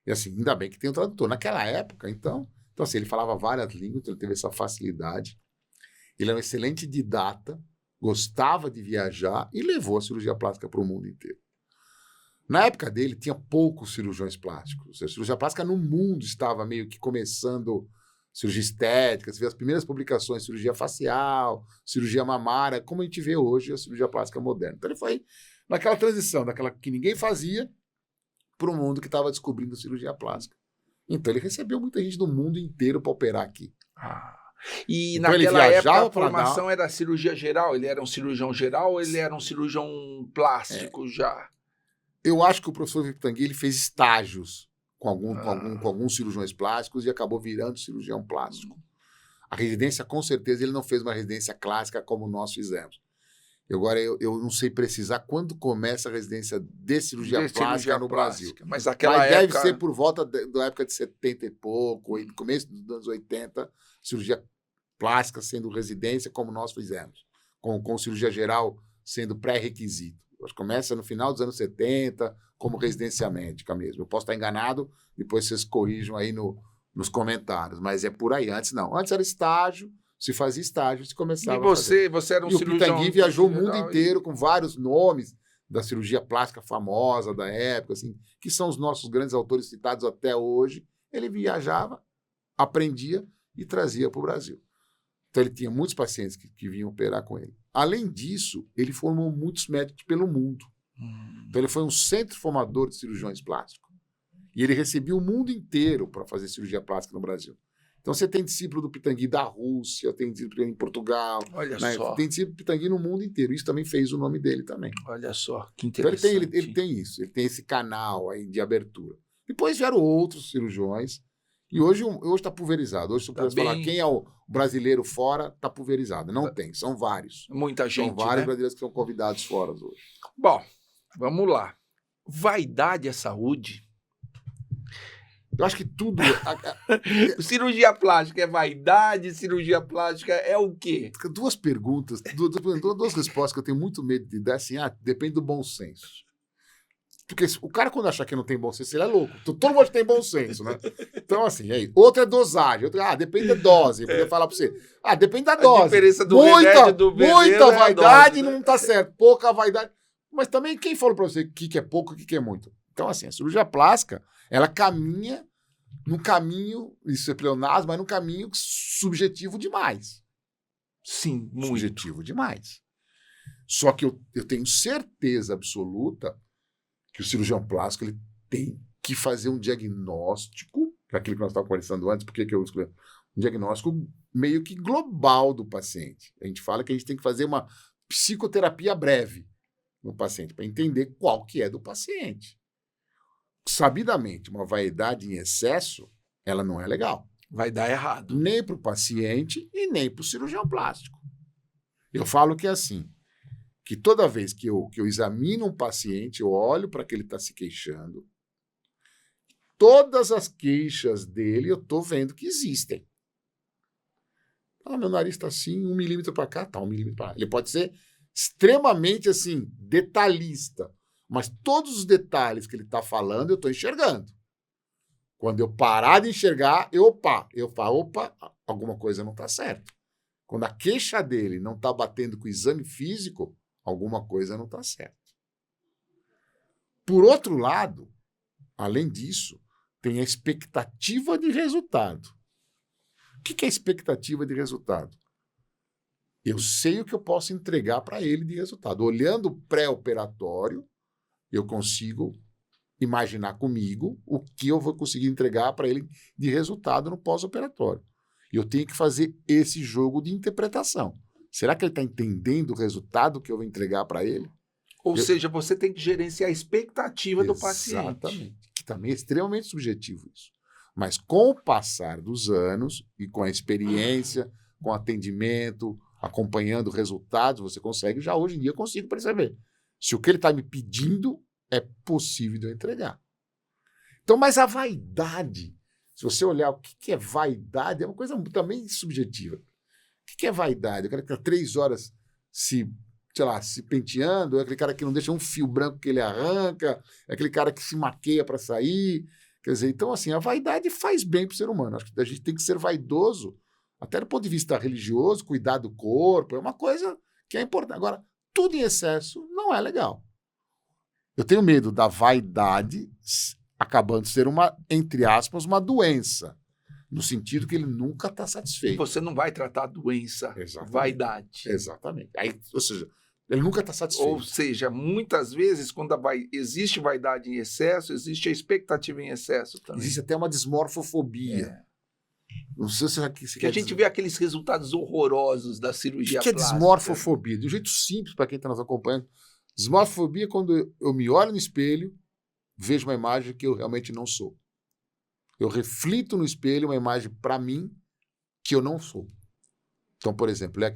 E assim, ainda bem que tem um tradutor. Naquela época, então assim, ele falava várias línguas, então ele teve essa facilidade. Ele era um excelente didata, gostava de viajar e levou a cirurgia plástica para o mundo inteiro. Na época dele, tinha poucos cirurgiões plásticos. A cirurgia plástica no mundo estava meio que começando cirurgia estética. Você vê as primeiras publicações, cirurgia facial, cirurgia mamária, como a gente vê hoje a cirurgia plástica moderna. Então ele foi naquela transição, daquela que ninguém fazia, para o mundo que estava descobrindo cirurgia plástica. Então ele recebeu muita gente do mundo inteiro para operar aqui. E então, naquela época a formação era cirurgia geral? Ele era um cirurgião geral ou ele era um cirurgião plástico já? Eu acho que o professor Pitangui ele fez estágios com alguns cirurgiões plásticos e acabou virando cirurgião plástico. A residência, com certeza, ele não fez uma residência clássica como nós fizemos. Agora, eu não sei precisar quando começa a residência de cirurgia plástica no Brasil. Mas naquela época... deve ser por volta da época de 70 e pouco, no começo dos anos 80, cirurgia plástica sendo residência como nós fizemos, com cirurgia geral sendo pré-requisito. Acho que começa no final dos anos 70, como residência médica mesmo. Eu posso estar enganado, depois vocês corrijam aí nos comentários, mas é por aí. Antes não. Antes era estágio, se fazia estágio, se começava a fazer. Você era um cirurgião... E o Pitangui viajou o mundo inteiro com vários nomes da cirurgia plástica famosa da época, assim, que são os nossos grandes autores citados até hoje. Ele viajava, aprendia e trazia para o Brasil. Então ele tinha muitos pacientes que vinham operar com ele. Além disso, ele formou muitos médicos pelo mundo. Então ele foi um centro formador de cirurgiões plásticos. E ele recebia o mundo inteiro para fazer cirurgia plástica no Brasil. Então você tem discípulo do Pitangui da Rússia, tem discípulo em Portugal. Olha só. Tem discípulo do Pitangui no mundo inteiro. Isso também fez o nome dele também. Olha só, que interessante. Então ele tem isso, ele tem esse canal aí de abertura. Depois vieram outros cirurgiões. E hoje está pulverizado. Hoje, se eu pudesse falar quem é o brasileiro fora, está pulverizado. Não tem, são vários. Muita gente, são vários brasileiros que são convidados fora hoje. Bom, vamos lá. Vaidade é saúde? Eu acho que tudo... Cirurgia plástica é vaidade? Cirurgia plástica é o quê? Duas perguntas, duas respostas que eu tenho muito medo de dar, assim, depende do bom senso. Porque o cara, quando achar que não tem bom senso, ele é louco. Todo mundo tem bom senso, né? Então, assim, aí. Outra é dosagem. Outra, depende da dose. Eu podia falar pra você. Depende da dose. A diferença do remédio do veneno muita vaidade dose, né? Não tá certo. Pouca vaidade. Mas também, quem falou pra você o que é pouco e o que é muito? Então, assim, a cirurgia plástica, ela caminha num caminho, isso é pleonasmo, mas num caminho subjetivo demais. Sim, muito. Subjetivo demais. Só que eu tenho certeza absoluta que o cirurgião plástico ele tem que fazer um diagnóstico, que é aquilo que nós estávamos conversando antes, porque eu escolhi um diagnóstico meio que global do paciente. A gente fala que a gente tem que fazer uma psicoterapia breve no paciente, para entender qual que é do paciente. Sabidamente, uma vaidade em excesso, ela não é legal. Vai dar errado. Nem para o paciente e nem para o cirurgião plástico. Eu falo que é assim, que toda vez que eu examino um paciente, eu olho para que ele está se queixando, todas as queixas dele eu estou vendo que existem. Meu nariz está assim, 1 milímetro para cá, tá 1 milímetro para lá. Ele pode ser extremamente assim, detalhista, mas todos os detalhes que ele está falando eu estou enxergando. Quando eu parar de enxergar, opa, alguma coisa não está certa. Quando a queixa dele não está batendo com o exame físico, alguma coisa não está certa. Por outro lado, além disso, tem a expectativa de resultado. O que é expectativa de resultado? Eu sei o que eu posso entregar para ele de resultado. Olhando o pré-operatório, eu consigo imaginar comigo o que eu vou conseguir entregar para ele de resultado no pós-operatório. E eu tenho que fazer esse jogo de interpretação. Será que ele está entendendo o resultado que eu vou entregar para ele? Ou seja, você tem que gerenciar a expectativa do paciente. Exatamente. Que também é extremamente subjetivo isso. Mas com o passar dos anos e com a experiência, com o atendimento, acompanhando resultados, você consegue, já hoje em dia eu consigo perceber se o que ele está me pedindo é possível de eu entregar. Então, mas a vaidade, se você olhar o que é vaidade, é uma coisa também subjetiva. O que é vaidade? O cara que está 3 horas se penteando, é aquele cara que não deixa um fio branco que ele arranca, é aquele cara que se maqueia para sair. Quer dizer, então, assim, a vaidade faz bem para o ser humano. Acho que a gente tem que ser vaidoso, até do ponto de vista religioso, cuidar do corpo, é uma coisa que é importante. Agora, tudo em excesso não é legal. Eu tenho medo da vaidade acabando de ser uma, entre aspas, uma doença, no sentido que ele nunca está satisfeito. Você não vai tratar a doença, vaidade. Exatamente. Aí, ou seja, ele nunca está satisfeito. Ou seja, muitas vezes, quando existe vaidade em excesso, existe a expectativa em excesso também. Existe até uma dismorfofobia. Não sei se que a gente vê aqueles resultados horrorosos da cirurgia plástica. O que é dismorfofobia? De um jeito simples, para quem está nos acompanhando. Dismorfofobia é quando eu me olho no espelho, vejo uma imagem que eu realmente não sou. Eu reflito no espelho uma imagem para mim que eu não sou. Então, por exemplo, é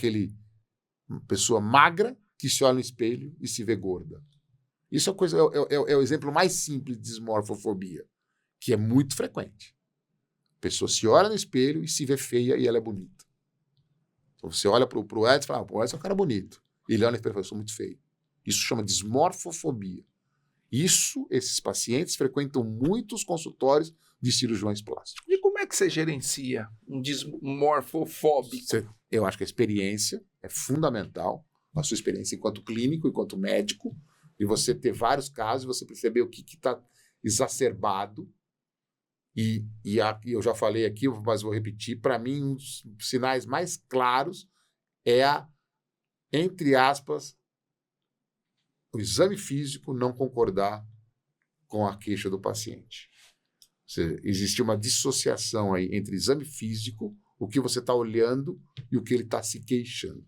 uma pessoa magra que se olha no espelho e se vê gorda. Isso é o exemplo mais simples de dismorfofobia, que é muito frequente. A pessoa se olha no espelho e se vê feia e ela é bonita. Então, você olha para o Edson e fala, o Edson é um cara bonito. E ele olha no espelho e fala, eu sou muito feio. Isso chama dismorfofobia. Esses pacientes frequentam muitos consultórios de cirurgiões plásticos. E como é que você gerencia um dismorfofóbico? Eu acho que a experiência é fundamental, a sua experiência enquanto clínico, enquanto médico, e você ter vários casos, você perceber o que está exacerbado. E eu já falei aqui, mas vou repetir, para mim, um dos sinais mais claros é entre aspas, o exame físico não concordar com a queixa do paciente. Existe uma dissociação aí entre exame físico, o que você está olhando e o que ele está se queixando.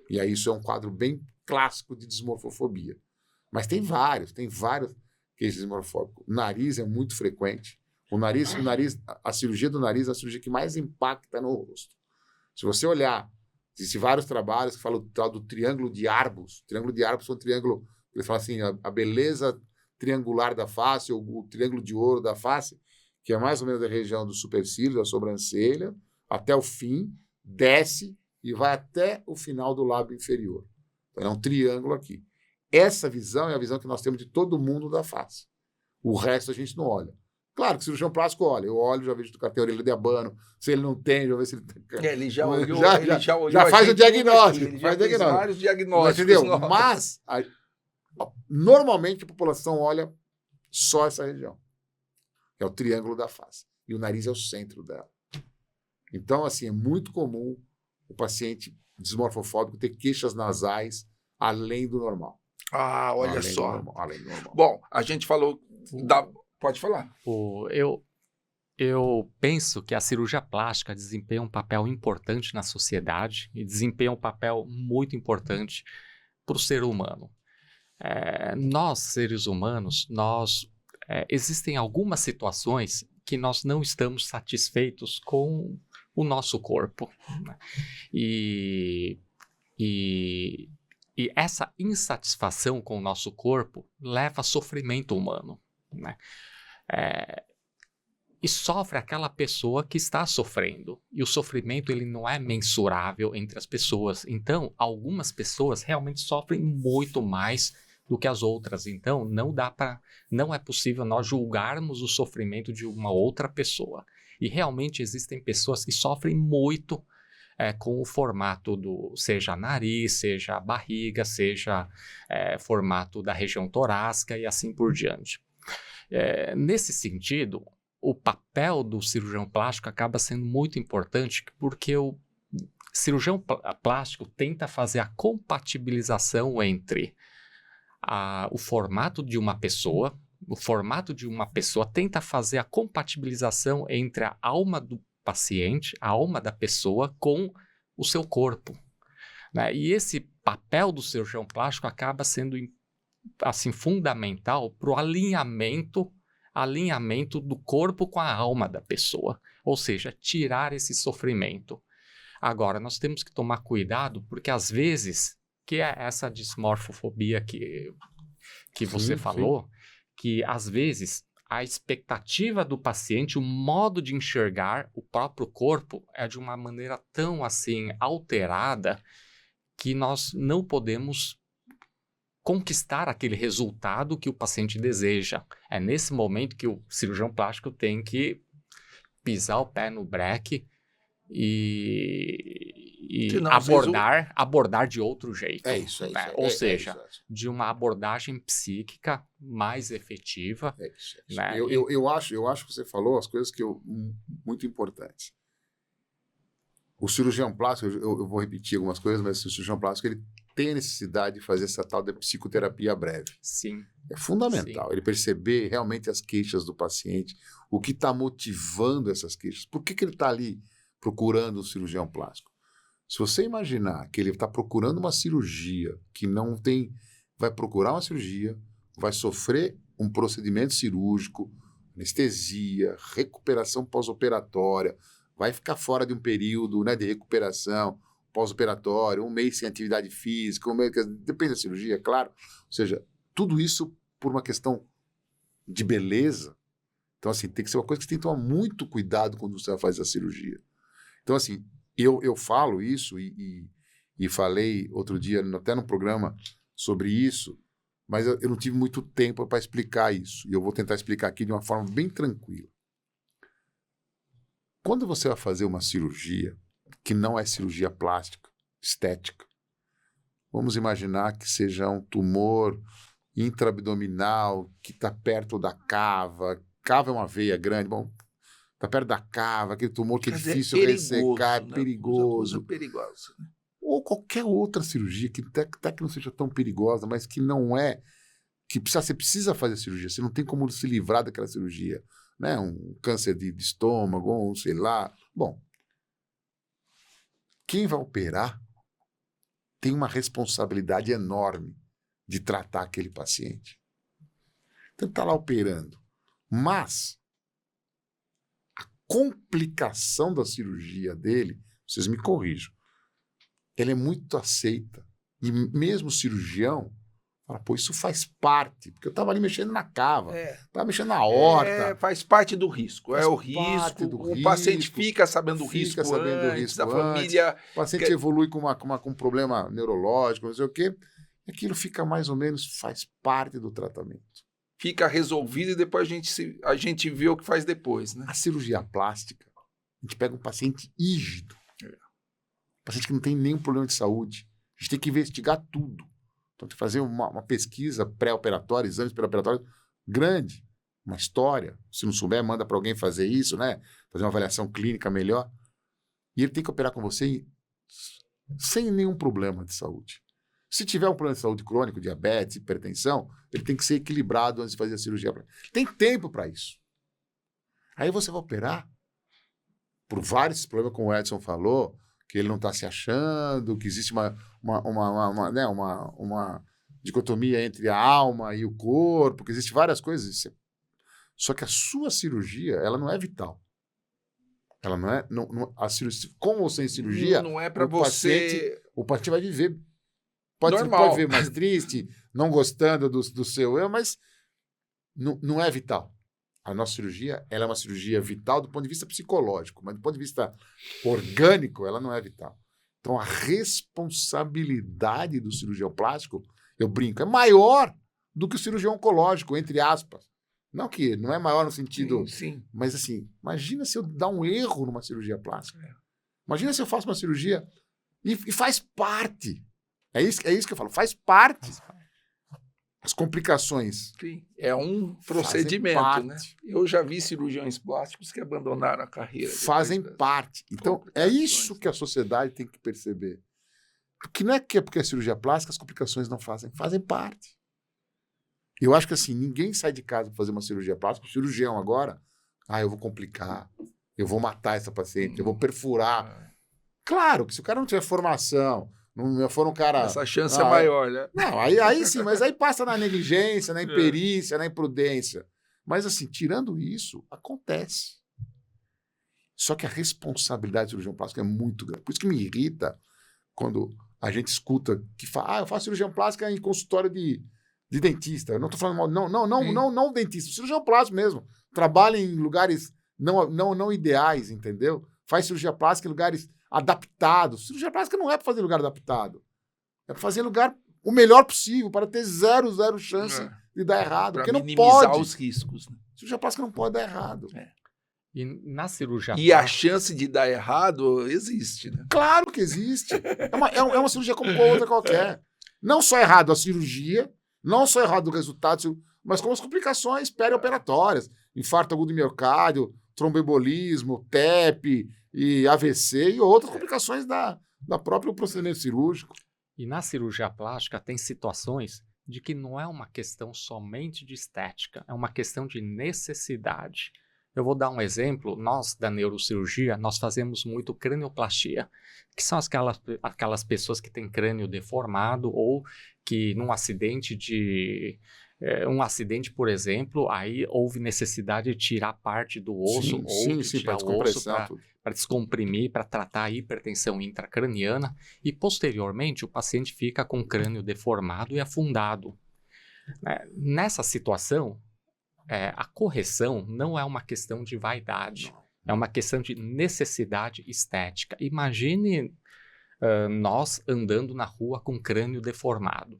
E aí isso é um quadro bem clássico de dismorfofobia. Mas tem vários queixas dismorfóbicas. O nariz é muito frequente. A cirurgia do nariz é a cirurgia que mais impacta no rosto. Se você olhar, existem vários trabalhos que falam do triângulo de Arbus. O triângulo de Arbus é um triângulo, ele fala assim, a beleza triangular da face, ou o triângulo de ouro da face, que é mais ou menos da região do supercílio, da sobrancelha, até o fim, desce e vai até o final do lábio inferior. Então, é um triângulo aqui. Essa visão é a visão que nós temos de todo mundo da face. O resto a gente não olha. Claro que o cirurgião plástico olha. Eu olho, já vejo do cara tem a orelha de abano. Se ele não tem, já vê se ele tem. Ele já olhou. Já faz o diagnóstico. Ele já fez vários diagnósticos. Entendeu? Mas, normalmente, a população olha só essa região. É o triângulo da face. E o nariz é o centro dela. Então, assim, é muito comum o paciente dismorfofóbico ter queixas nasais além do normal. Ah, olha só. Além do normal. Bom, a gente falou da... Pode falar. Eu penso que a cirurgia plástica desempenha um papel importante na sociedade e desempenha um papel muito importante para o ser humano. Nós, seres humanos, existem algumas situações que nós não estamos satisfeitos com o nosso corpo, né? E essa insatisfação com o nosso corpo leva a sofrimento humano, né? E sofre aquela pessoa que está sofrendo. E o sofrimento ele não é mensurável entre as pessoas. Então, algumas pessoas realmente sofrem muito mais do que as outras. Então, não é possível nós julgarmos o sofrimento de uma outra pessoa. E realmente existem pessoas que sofrem muito com o formato seja nariz, seja a barriga, seja formato da região torácica e assim por diante. Nesse sentido, o papel do cirurgião plástico acaba sendo muito importante porque o cirurgião plástico tenta fazer a compatibilização entre o formato de uma pessoa, tenta fazer a compatibilização entre a alma do paciente, a alma da pessoa com o seu corpo, né? E esse papel do cirurgião plástico acaba sendo assim, fundamental para o alinhamento do corpo com a alma da pessoa, ou seja, tirar esse sofrimento. Agora, nós temos que tomar cuidado, porque às vezes, que é essa dismorfofobia que você falou, que às vezes a expectativa do paciente, o modo de enxergar o próprio corpo é de uma maneira tão assim alterada que nós não podemos conquistar aquele resultado que o paciente deseja. É nesse momento que o cirurgião plástico tem que pisar o pé no breque e Senão, abordar de outro jeito. Ou seja, de uma abordagem psíquica mais efetiva. É isso. Né? Eu acho que você falou as coisas muito importantes. O cirurgião plástico, eu vou repetir algumas coisas, mas o cirurgião plástico ele tem a necessidade de fazer essa tal de psicoterapia breve. Sim. É fundamental. Sim. Ele perceber realmente as queixas do paciente, o que está motivando essas queixas. Por que ele está ali procurando um cirurgião plástico? Se você imaginar que ele está procurando uma cirurgia que não tem... Vai procurar uma cirurgia, vai sofrer um procedimento cirúrgico, anestesia, recuperação pós-operatória, vai ficar fora de um período, né, de recuperação pós-operatório, um mês sem atividade física, depende da cirurgia, claro. Ou seja, tudo isso por uma questão de beleza. Então, assim, tem que ser uma coisa que você tem que tomar muito cuidado quando você vai fazer a cirurgia. Então, assim, eu falo isso e falei outro dia, até num programa, sobre isso, mas eu não tive muito tempo para explicar isso. E eu vou tentar explicar aqui de uma forma bem tranquila. Quando você vai fazer uma cirurgia, que não é cirurgia plástica, estética, vamos imaginar que seja um tumor intraabdominal que está perto da cava. Cava é uma veia grande, bom, está perto da cava, aquele tumor que é difícil ressecar, né? perigoso. Perigoso, né? Ou qualquer outra cirurgia que até que não seja tão perigosa, mas que não é, que você precisa fazer a cirurgia, você não tem como se livrar daquela cirurgia, né? Um câncer de estômago, ou sei lá. Bom, quem vai operar tem uma responsabilidade enorme de tratar aquele paciente. Então, está lá operando. Mas a complicação da cirurgia dele, vocês me corrijam, ela é muito aceita. E mesmo o cirurgião fala, pô, isso faz parte, porque eu estava ali mexendo na cava, estava mexendo na horta. Faz parte do risco. Faz É o parte risco. do O risco, paciente fica sabendo do risco antes, a família... O paciente evolui com um problema neurológico, não sei o quê. Aquilo fica mais ou menos, faz parte do tratamento. Fica resolvido e depois a gente vê o que faz depois, né? A cirurgia plástica, a gente pega um paciente rígido, um paciente que não tem nenhum problema de saúde. A gente tem que investigar tudo. Então, tem que fazer uma pesquisa pré-operatória, exames pré-operatórios grande, uma história. Se não souber, manda para alguém fazer isso, né? Fazer uma avaliação clínica melhor. E ele tem que operar com você sem nenhum problema de saúde. Se tiver um problema de saúde crônico, diabetes, hipertensão, ele tem que ser equilibrado antes de fazer a cirurgia. Tem tempo para isso. Aí você vai operar por vários problemas, como o Edson falou, que ele não está se achando, que existe uma dicotomia entre a alma e o corpo, que existe várias coisas. Só que a sua cirurgia, ela não é vital. Ela não é... a cirurgia, com ou sem cirurgia, Não é para o paciente vai viver. Pode normal. viver mais triste, não gostando do seu eu, mas não é vital. A nossa cirurgia, ela é uma cirurgia vital do ponto de vista psicológico, mas do ponto de vista orgânico, ela não é vital. Então, a responsabilidade do cirurgião plástico, eu brinco, é maior do que o cirurgião oncológico, entre aspas. Não que não é maior no sentido... Sim. Mas, assim, imagina se eu dar um erro numa cirurgia plástica. Imagina se eu faço uma cirurgia e faz parte. É isso que eu falo, faz parte. As complicações. Sim. É um procedimento, né? Eu já vi cirurgiões plásticos que abandonaram a carreira. Fazem parte. Então, é isso que a sociedade tem que perceber. Porque não é porque é cirurgia plástica, as complicações não fazem parte. Eu acho que assim, ninguém sai de casa para fazer uma cirurgia plástica. O cirurgião agora, eu vou complicar, eu vou matar essa paciente, eu vou perfurar. Claro que se o cara não tiver formação, não for um cara... Essa chance é maior, né? Não, aí sim, mas aí passa na negligência, na imperícia, na imprudência. Mas assim, tirando isso, acontece. Só que a responsabilidade do cirurgião plástico é muito grande. Por isso que me irrita quando a gente escuta que fala, eu faço cirurgião plástico em consultório de dentista. Eu não estou falando mal, não dentista, cirurgião plástico mesmo. Trabalha em lugares não ideais, entendeu? Faz cirurgia plástica em lugares adaptados. Cirurgia plástica não é para fazer em lugar adaptado. É para fazer em lugar o melhor possível, para ter zero chance de dar errado. Porque não pode. Os riscos. Né? Cirurgia plástica não pode dar errado. E na cirurgia plástica... a chance de dar errado existe, né? Claro que existe. É uma cirurgia como outra qualquer. Não só errado a cirurgia, não só errado o resultado, mas como as complicações perioperatórias. Infarto agudo do miocárdio, tromboembolismo, TEP, e AVC e outras complicações da própria procedimento cirúrgico. E na cirurgia plástica tem situações de que não é uma questão somente de estética, é uma questão de necessidade. Eu vou dar um exemplo, nós da neurocirurgia, nós fazemos muito cranioplastia, que são aquelas pessoas que têm crânio deformado ou que num acidente por exemplo, aí houve necessidade de tirar parte do osso para descompressar, para descomprimir, para tratar a hipertensão intracraniana e posteriormente o paciente fica com o crânio deformado e afundado. Nessa situação, a correção não é uma questão de vaidade, é uma questão de necessidade estética. Imagine nós andando na rua com crânio deformado.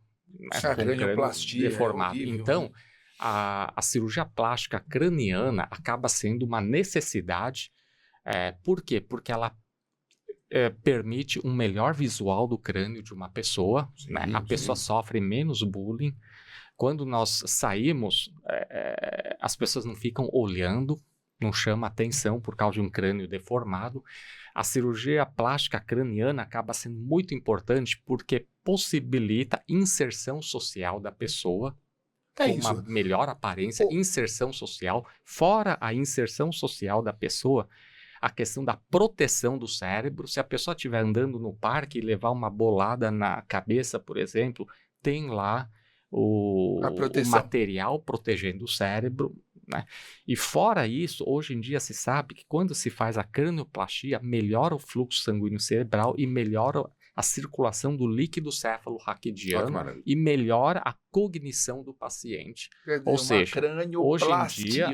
Cranioplastia deformado. É horrível, então, né? a cirurgia plástica craniana acaba sendo uma necessidade. Por quê? Porque ela permite um melhor visual do crânio de uma pessoa. Sim, né? A pessoa sofre menos bullying. Quando nós saímos, as pessoas não ficam olhando, não chama atenção por causa de um crânio deformado. A cirurgia plástica craniana acaba sendo muito importante porque possibilita inserção social da pessoa, com uma melhor aparência, inserção social. Fora a inserção social da pessoa, a questão da proteção do cérebro. Se a pessoa estiver andando no parque e levar uma bolada na cabeça, por exemplo, tem lá o material protegendo o cérebro. Né? E fora isso, hoje em dia se sabe que quando se faz a cranioplastia, melhora o fluxo sanguíneo cerebral e melhora a circulação do líquido céfalo-raquidiano e melhora a cognição do paciente. Ou seja, hoje em dia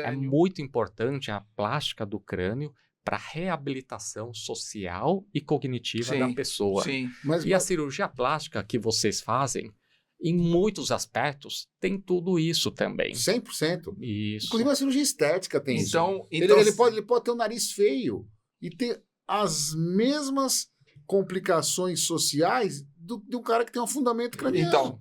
é muito importante a plástica do crânio para reabilitação social e cognitiva da pessoa. Sim. E a cirurgia plástica que vocês fazem, em muitos aspectos, tem tudo isso também. 100%. Isso. Inclusive a cirurgia estética tem isso. Então ele pode ter um nariz feio e ter as mesmas complicações sociais de um cara que tem um fundamento craniano. Então,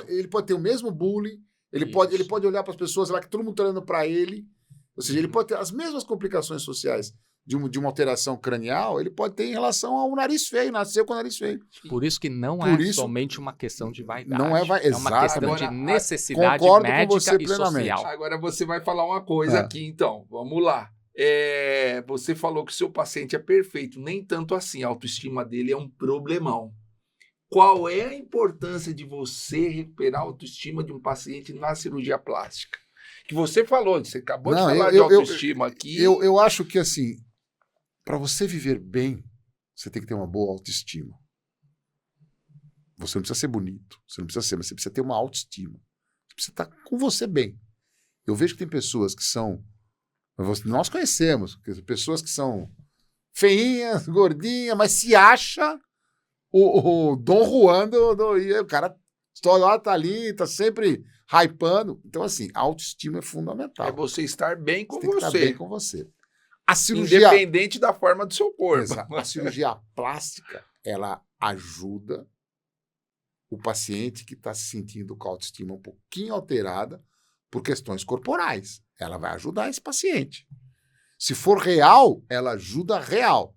ele pode ter o mesmo bullying, ele pode olhar para as pessoas lá que todo mundo está olhando para ele. Ou seja, ele pode ter as mesmas complicações sociais de uma alteração cranial, ele pode ter em relação ao nariz feio, nasceu com o nariz feio. Por isso que não é somente uma questão de vaidade. Não é uma questão de necessidade médica e social. Agora você vai falar uma coisa aqui, então. Vamos lá. Você falou que o seu paciente é perfeito. Nem tanto assim. A autoestima dele é um problemão. Qual é a importância de você recuperar a autoestima de um paciente na cirurgia plástica? Que você falou, você acabou Não, de falar de autoestima aqui. Eu acho que, assim, para você viver bem, você tem que ter uma boa autoestima. Você não precisa ser bonito, você não precisa ser, mas você precisa ter uma autoestima. Você precisa estar com você bem. Eu vejo que tem pessoas que são... Nós conhecemos pessoas que são feinhas, gordinhas, mas se acha o Dom Juan e o cara tá ali, tá sempre hypando. Então, assim, a autoestima é fundamental. É você estar bem com Você tem que você. estar bem com você. A cirurgia... Independente da forma do seu corpo. Exato. A cirurgia plástica, ela ajuda o paciente que está se sentindo com a autoestima um pouquinho alterada por questões corporais. Ela vai ajudar esse paciente. Se for real, ela ajuda real.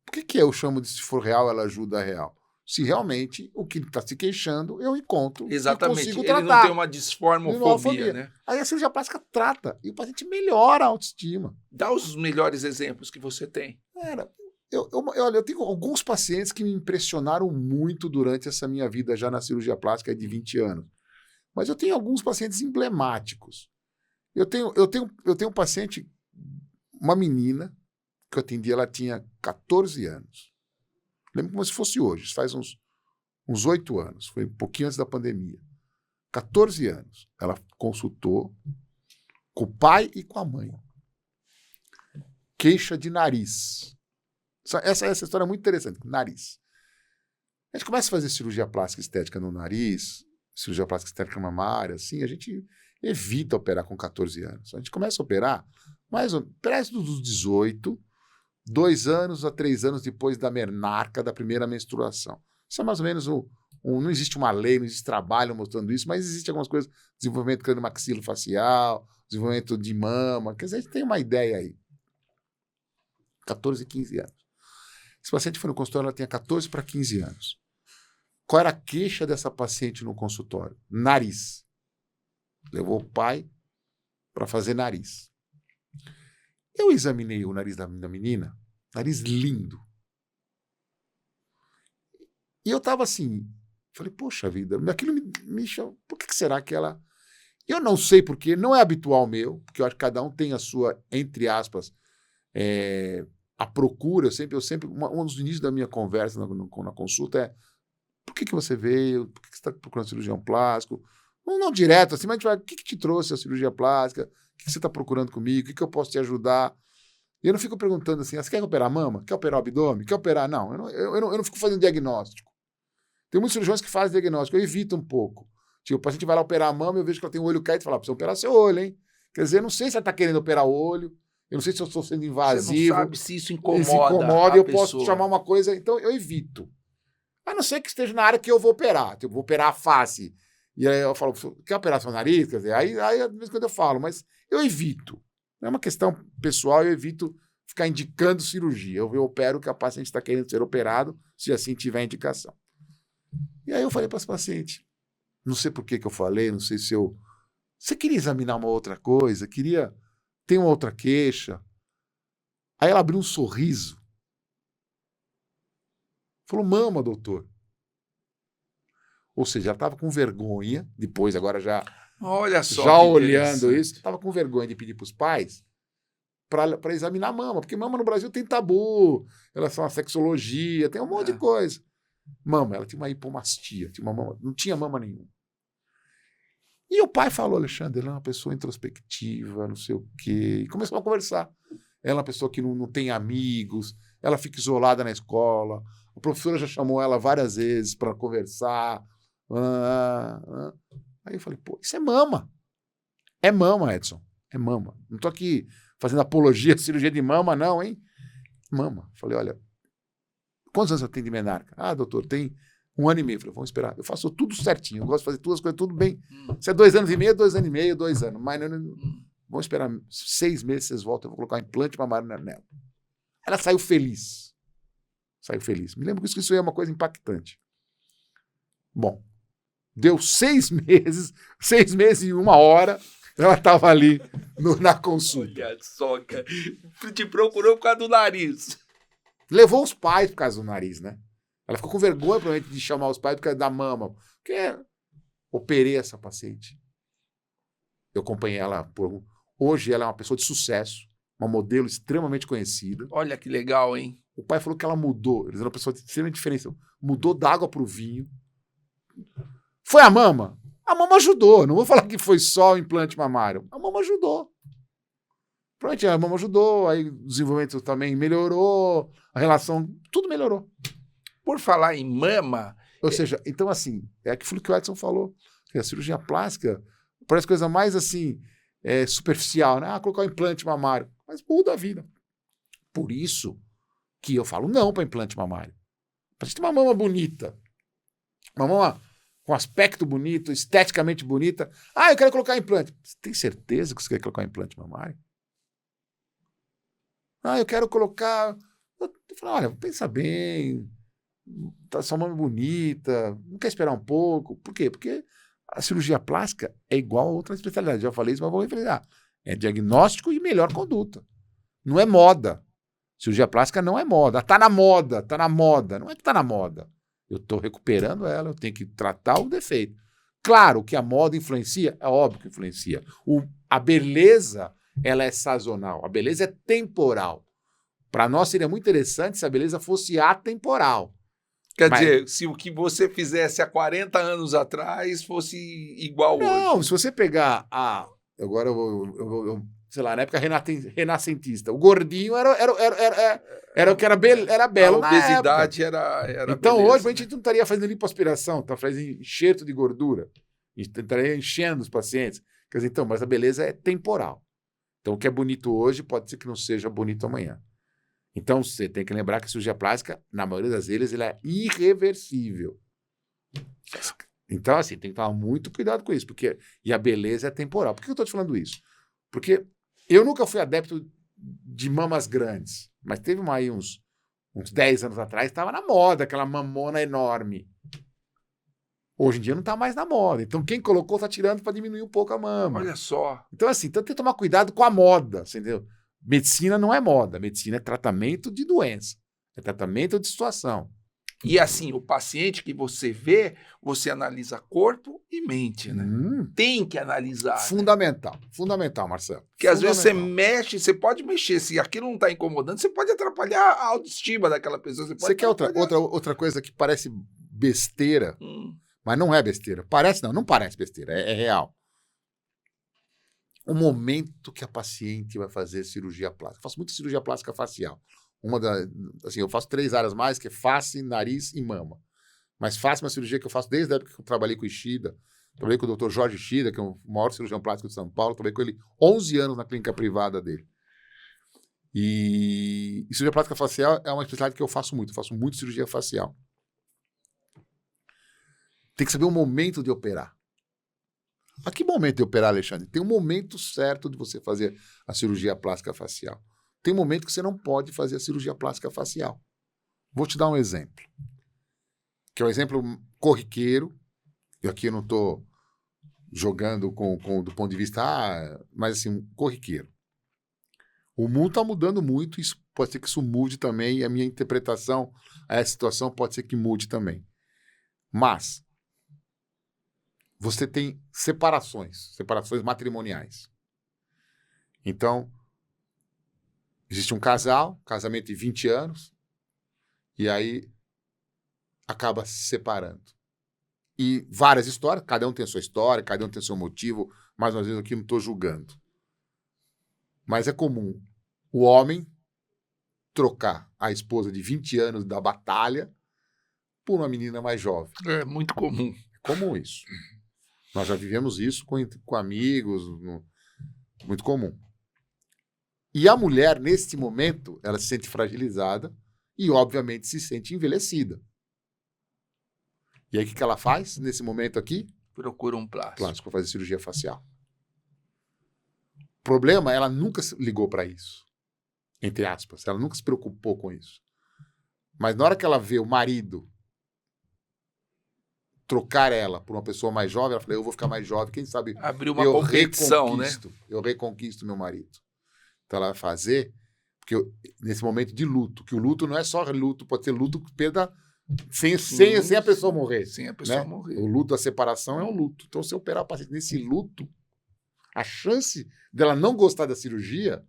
Por que eu chamo de se for real, ela ajuda real? Se realmente o que ele está se queixando, eu encontro Exatamente. e consigo Ele tratar. não tem uma disformofobia, né? Aí a cirurgia plástica trata e o paciente melhora a autoestima. Dá os melhores exemplos que você tem. Olha, eu tenho alguns pacientes que me impressionaram muito durante essa minha vida já na cirurgia plástica de 20 anos. Mas eu tenho alguns pacientes emblemáticos. Eu tenho um paciente, uma menina, que eu atendi, ela tinha 14 anos. Lembro como se fosse hoje, isso faz uns 8 anos, foi um pouquinho antes da pandemia. 14 anos. Ela consultou com o pai e com a mãe. Queixa de nariz. Essa história é muito interessante, nariz. A gente começa a fazer cirurgia plástica estética no nariz, cirurgia plástica estética mamária, assim, a gente evita operar com 14 anos. A gente começa a operar perto dos 18, 2 anos a 3 anos depois da menarca, da primeira menstruação. Isso é mais ou menos não existe uma lei, não existe trabalho mostrando isso, mas existe algumas coisas, desenvolvimento craniomaxilofacial, desenvolvimento de mama, quer dizer, a gente tem uma ideia aí. 14, 15 anos. Esse paciente foi no consultório, ela tinha 14 para 15 anos. Qual era a queixa dessa paciente no consultório? Nariz. Levou o pai para fazer nariz. Eu examinei o nariz da menina, nariz lindo. E eu estava assim, falei, poxa vida, aquilo me chamou, por que será que ela... Eu não sei porque, não é habitual meu, porque eu acho que cada um tem a sua, entre aspas, a procura. Eu sempre um dos inícios da minha conversa na consulta é, por que você veio? Por que você está procurando cirurgião plástico? Não direto assim, mas a gente vai, o que te trouxe a cirurgia plástica? O que você está procurando comigo? O que eu posso te ajudar? E eu não fico perguntando assim, você quer operar a mama? Quer operar o abdômen? Quer operar? Não, eu não fico fazendo diagnóstico. Tem muitos cirurgiões que fazem diagnóstico, eu evito um pouco. Tipo, o paciente vai lá operar a mama, eu vejo que ela tem o olho caído e fala, precisa operar seu olho, hein? Quer dizer, eu não sei se ela está querendo operar o olho, eu não sei se eu estou sendo invasivo. Você não sabe se isso incomoda. Se incomoda, eu pessoa. posso chamar uma coisa, então eu evito. A não ser que esteja na área que eu vou operar. Tipo, vou operar a face. E aí eu falo, quer operar seu nariz? Quer dizer, aí às vezes quando eu falo, mas eu evito. Não é uma questão pessoal, eu evito ficar indicando cirurgia. Eu opero que a paciente está querendo ser operado, se assim tiver indicação. E aí eu falei para esse paciente, não sei por que eu falei, não sei se eu... Você queria examinar uma outra coisa? Queria ter uma outra queixa? Aí ela abriu um sorriso. Falou, mama, doutor. Ou seja, ela estava com vergonha, depois, agora já... Olha só. Já olhando isso, estava com vergonha de pedir para os pais para examinar a mama, porque mama no Brasil tem tabu, em relação à sexologia, tem um monte de coisa. Mama, ela tinha uma hipomastia, não tinha mama nenhuma. E o pai falou, Alexandre, ela é uma pessoa introspectiva, não sei o quê, e começou a conversar. Ela é uma pessoa que não tem amigos, ela fica isolada na escola, a professora já chamou ela várias vezes para conversar. Aí eu falei, pô, isso é mama. É mama, Edson, é mama. Não estou aqui fazendo apologia à cirurgia de mama, não, hein? Mama. Falei, olha, quantos anos você tem de menarca? Ah, doutor, tem 1 ano e meio. Falei, vamos esperar. Eu faço tudo certinho. Eu gosto de fazer todas as coisas tudo bem. Se é 2 anos e meio, 2 anos e meio, 2 anos. Mas vamos esperar 6 meses, vocês voltam. Eu vou colocar um implante mamário nela. Ela saiu feliz. Saiu feliz. Me lembro que isso é uma coisa impactante. Bom, deu 6 meses, 6 meses e 1 hora, ela estava ali na consulta. Olha só, cara. Te procurou por causa do nariz. Levou os pais por causa do nariz, né? Ela ficou com vergonha, provavelmente, de chamar os pais por causa da mama. Porque operei essa paciente. Eu acompanhei ela Hoje ela é uma pessoa de sucesso, uma modelo extremamente conhecida. Olha que legal, hein? O pai falou que ela mudou. Eles eram uma pessoa extremamente diferente. Mudou da água para o vinho. Foi a mama? A mama ajudou. Não vou falar que foi só o implante mamário. A mama ajudou. Pronto, a mama ajudou. Aí o desenvolvimento também melhorou. A relação, tudo melhorou. Por falar em mama... Ou seja, então assim, é aquilo que o Edson falou. A cirurgia plástica parece coisa mais assim, superficial, né? Colocar um implante mamário. Mas muda a vida. Por isso que eu falo não para implante mamário. Pra gente ter uma mama bonita. Uma mama com aspecto bonito, esteticamente bonita. Eu quero colocar implante. Você tem certeza que você quer colocar um implante mamário? Eu quero colocar... Eu falo, olha, pensa bem... Tá sua mama bonita, não quer esperar um pouco. Por quê? Porque a cirurgia plástica é igual a outra especialidade. Já falei isso, mas vou referir. É diagnóstico e melhor conduta. Não é moda. Cirurgia plástica não é moda. Tá na moda, tá na moda. Não é que tá na moda. Eu tô recuperando ela, eu tenho que tratar o defeito. Claro que a moda influencia, é óbvio que influencia. A beleza, ela é sazonal. A beleza é temporal. Para nós seria muito interessante se a beleza fosse atemporal. Quer dizer, se o que você fizesse há 40 anos atrás fosse igual hoje. Não, se você pegar agora eu sei lá, na época renascentista, o gordinho era o que era belo. A obesidade era então beleza, hoje a gente não estaria fazendo lipoaspiração, tá fazendo enxerto de gordura. A gente estaria enchendo os pacientes. Quer dizer, então, mas a beleza é temporal. Então o que é bonito hoje pode ser que não seja bonito amanhã. Então, você tem que lembrar que a cirurgia plástica, na maioria das vezes, ela é irreversível. Então, assim, tem que tomar muito cuidado com isso. E a beleza é temporal. Por que eu estou te falando isso? Porque eu nunca fui adepto de mamas grandes. Mas teve aí uns 10 anos atrás, estava na moda, aquela mamona enorme. Hoje em dia não está mais na moda. Então, quem colocou está tirando para diminuir um pouco a mama. Olha só. Então, assim, tem que tomar cuidado com a moda, entendeu? Medicina não é moda, medicina é tratamento de doença, é tratamento de situação. E assim, o paciente que você vê, você analisa corpo e mente, né? Tem que analisar. Fundamental, né? Fundamental, Marcelo. Porque às vezes você mexe, você pode mexer, se aquilo não está incomodando, você pode atrapalhar a autoestima daquela pessoa. Você quer outra coisa que parece besteira, mas não é besteira. Parece não parece besteira, é real. O momento que a paciente vai fazer cirurgia plástica. Eu faço muita cirurgia plástica facial. Eu faço 3 áreas mais, que é face, nariz e mama. Mas face é uma cirurgia que eu faço desde a época que eu trabalhei com o Ishida. Trabalhei com o Dr. Jorge Ishida, que é o maior cirurgião plástico de São Paulo. Trabalhei com ele 11 anos na clínica privada dele. E cirurgia plástica facial é uma especialidade que eu faço muito. Eu faço muito cirurgia facial. Tem que saber o momento de operar. A que momento de operar, Alexandre? Tem um momento certo de você fazer a cirurgia plástica facial. Tem um momento que você não pode fazer a cirurgia plástica facial. Vou te dar um exemplo. Que é um exemplo corriqueiro. E aqui eu não estou jogando do ponto de vista... mas assim, corriqueiro. O mundo está mudando muito. Isso pode ser que isso mude também. E a minha interpretação a essa situação pode ser que mude também. Mas... você tem separações matrimoniais. Então, existe um casamento de 20 anos, e aí acaba se separando. E várias histórias, cada um tem a sua história, cada um tem o seu motivo, mais uma vez aqui não estou julgando. Mas é comum o homem trocar a esposa de 20 anos da batalha por uma menina mais jovem. É muito comum. É comum isso. Nós já vivemos isso com amigos, muito comum. E a mulher, nesse momento, ela se sente fragilizada e, obviamente, se sente envelhecida. E aí, o que ela faz nesse momento aqui? Procura um plástico para fazer cirurgia facial. O problema, ela nunca ligou para isso, entre aspas. Ela nunca se preocupou com isso. Mas na hora que ela vê o marido trocar ela por uma pessoa mais jovem, ela falou, eu vou ficar mais jovem, quem sabe abriu uma competição, né? Eu reconquisto meu marido. Então ela vai fazer, porque nesse momento de luto, que o luto não é só luto, pode ser luto perda sem a pessoa morrer. Sem a pessoa né? morrer. O luto da separação é um luto. Então se eu operar o paciente nesse luto, A chance dela não gostar da cirurgia,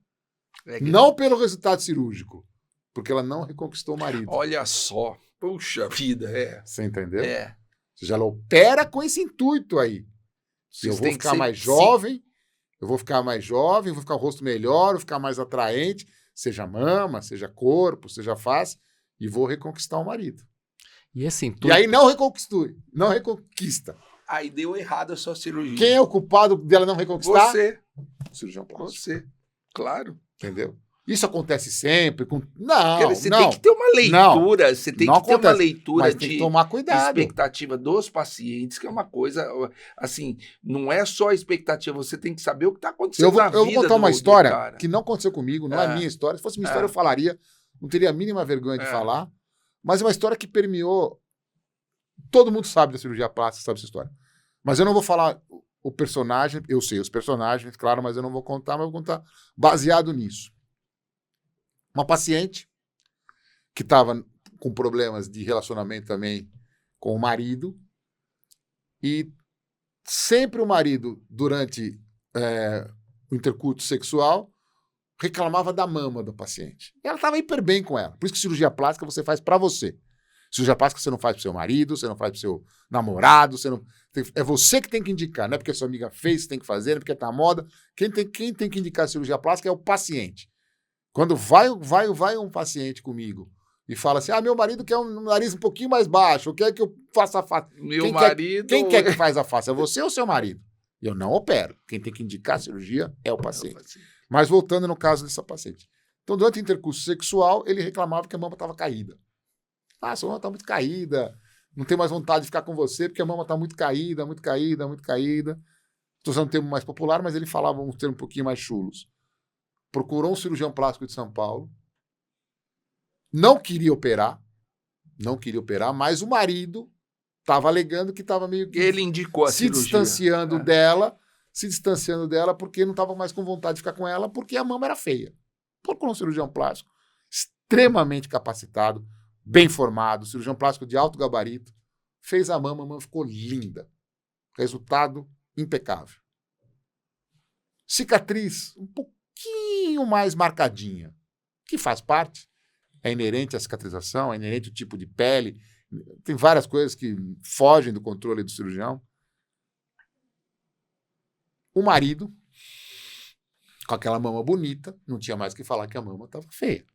É que- não pelo resultado cirúrgico, porque ela não reconquistou o marido. Olha só. Puxa vida, Você entendeu? É. Ou seja, ela opera com esse intuito aí. Se eu Vocês vou têm que ficar ser mais jovem, eu vou ficar mais jovem, vou ficar com o rosto melhor, vou ficar mais atraente, seja mama, seja corpo, seja face, e vou reconquistar o marido. E esse E intuito, aí não reconquista. Aí deu errado a sua cirurgia. Quem é o culpado dela não reconquistar? Você. O cirurgião plástico. Você. Claro. Entendeu? Isso acontece sempre com... Não, Porque você não. tem que ter uma leitura. Você tem Não que ter uma acontece, leitura Mas tem que tomar cuidado. expectativa dos pacientes, que é uma coisa, assim, não é só a expectativa, você tem que saber o que está acontecendo Eu vou na vida contar uma do história cara. que não aconteceu comigo, não é É. minha história. Se fosse minha É. história, eu falaria. Não teria a mínima vergonha de É. falar. Mas é uma história que permeou... Todo mundo sabe da cirurgia plástica, sabe essa história. Mas eu não vou falar o personagem, eu sei os personagens, claro, mas eu não vou contar, mas eu vou contar baseado nisso. Uma paciente que estava com problemas de relacionamento também com o marido, e sempre o marido, durante o intercurso sexual, reclamava da mama da paciente. E ela estava hiper bem com ela. Por isso que cirurgia plástica você faz para você. Cirurgia plástica você não faz pro seu marido, você não faz pro seu namorado, é você que tem que indicar, não é porque a sua amiga fez, você tem que fazer, não é porque tá na moda. Quem tem que indicar a cirurgia plástica é o paciente. Quando vai um paciente comigo e fala assim, meu marido quer um nariz um pouquinho mais baixo, quer que eu faça a face. Quem quer que faz a face? É você ou seu marido? Eu não opero. Quem tem que indicar a cirurgia é o paciente. Mas voltando no caso dessa paciente. Então, durante o intercurso sexual, ele reclamava que a mama estava caída. Sua mama está muito caída, não tenho mais vontade de ficar com você porque a mama está muito caída, muito caída, muito caída. Estou usando um termo mais popular, mas ele falava um termo um pouquinho mais chulos. Procurou um cirurgião plástico de São Paulo, não queria operar, mas o marido estava alegando que estava meio que Ele indicou a cirurgia. Se distanciando dela porque não estava mais com vontade de ficar com ela porque a mama era feia. Procurou um cirurgião plástico extremamente capacitado, bem formado, cirurgião plástico de alto gabarito, fez a mama ficou linda. Resultado impecável. Cicatriz um pouquinho mais marcadinha, que faz parte, é inerente à cicatrização, é inerente ao tipo de pele, tem várias coisas que fogem do controle do cirurgião. O marido, com aquela mama bonita, não tinha mais o que falar que a mama estava feia.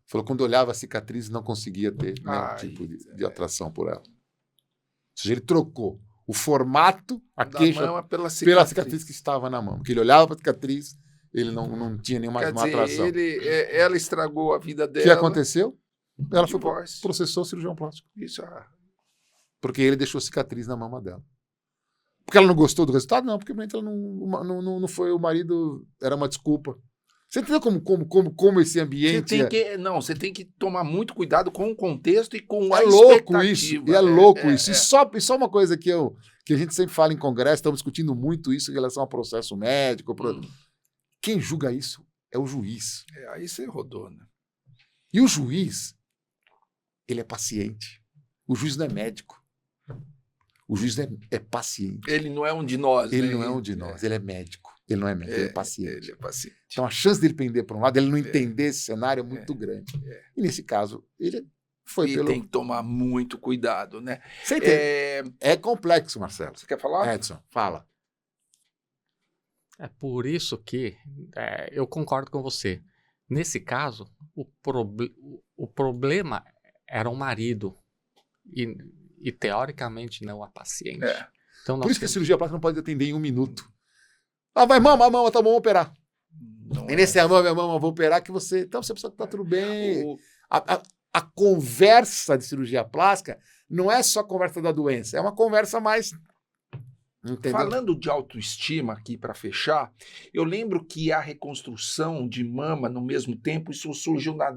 Falou que quando olhava a cicatriz não conseguia ter nenhum tipo de atração por ela. Ou seja, ele trocou o formato, a queixa, pela cicatriz que estava na mão. Porque ele olhava para a cicatriz, ele não tinha nenhuma atração. Ela estragou a vida dela. O que aconteceu? Ela processou o cirurgião plástico. Isso. Porque ele deixou cicatriz na mama dela. Porque ela não gostou do resultado? Não, porque ela não foi o marido, era uma desculpa. Você entendeu como esse ambiente... Você tem que tomar muito cuidado com o contexto e com a expectativa. Isso. É louco isso. E só uma coisa que a gente sempre fala em congresso, estamos discutindo muito isso em relação ao processo médico. Quem julga isso é o juiz. Aí você rodou, né? E o juiz, ele é paciente. O juiz não é médico. O juiz é paciente. Ele não é um de nós. Ele não é um de nós, ele é médico. Ele não é médico, ele é paciente. Ele é paciente. Então a chance dele pender para um lado, ele não entender esse cenário é muito grande. E nesse caso, ele foi e tem que tomar muito cuidado, né? Você entende? É complexo, Marcelo. Você quer falar? Edson, fala. É por isso que eu concordo com você. Nesse caso, o problema era o marido e teoricamente não a paciente. Então, por isso que a cirurgia plástica não pode atender em 1 minuto. Vai, mama, tá bom, vou operar. E nesse a mama, vou operar que você... Então, você precisa que tá tudo bem. A conversa de cirurgia plástica não é só a conversa da doença, é uma conversa mais... Entendeu? Falando de autoestima aqui para fechar, eu lembro que a reconstrução de mama no mesmo tempo, isso surgiu na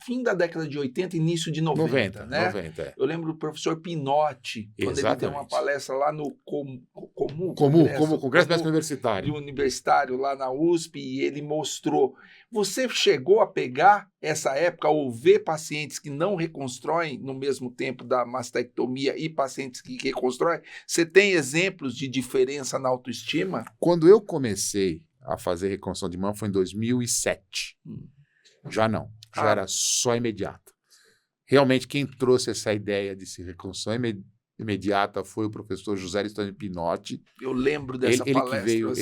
fim da década de 80, início de 90, né? 90. Eu lembro do professor Pinotti, quando ele deu uma palestra lá no Congresso Médico Universitário lá na USP, e ele mostrou. Você chegou a pegar essa época ou ver pacientes que não reconstroem no mesmo tempo da mastectomia e pacientes que reconstroem? Você tem exemplos de diferença na autoestima? Quando eu comecei a fazer reconstrução de mama foi em 2007. Já não, já era só imediata. Realmente quem trouxe essa ideia de se reconstrução imediata foi o professor José Aristóteles Pinotti. Eu lembro dessa palestra. Que veio,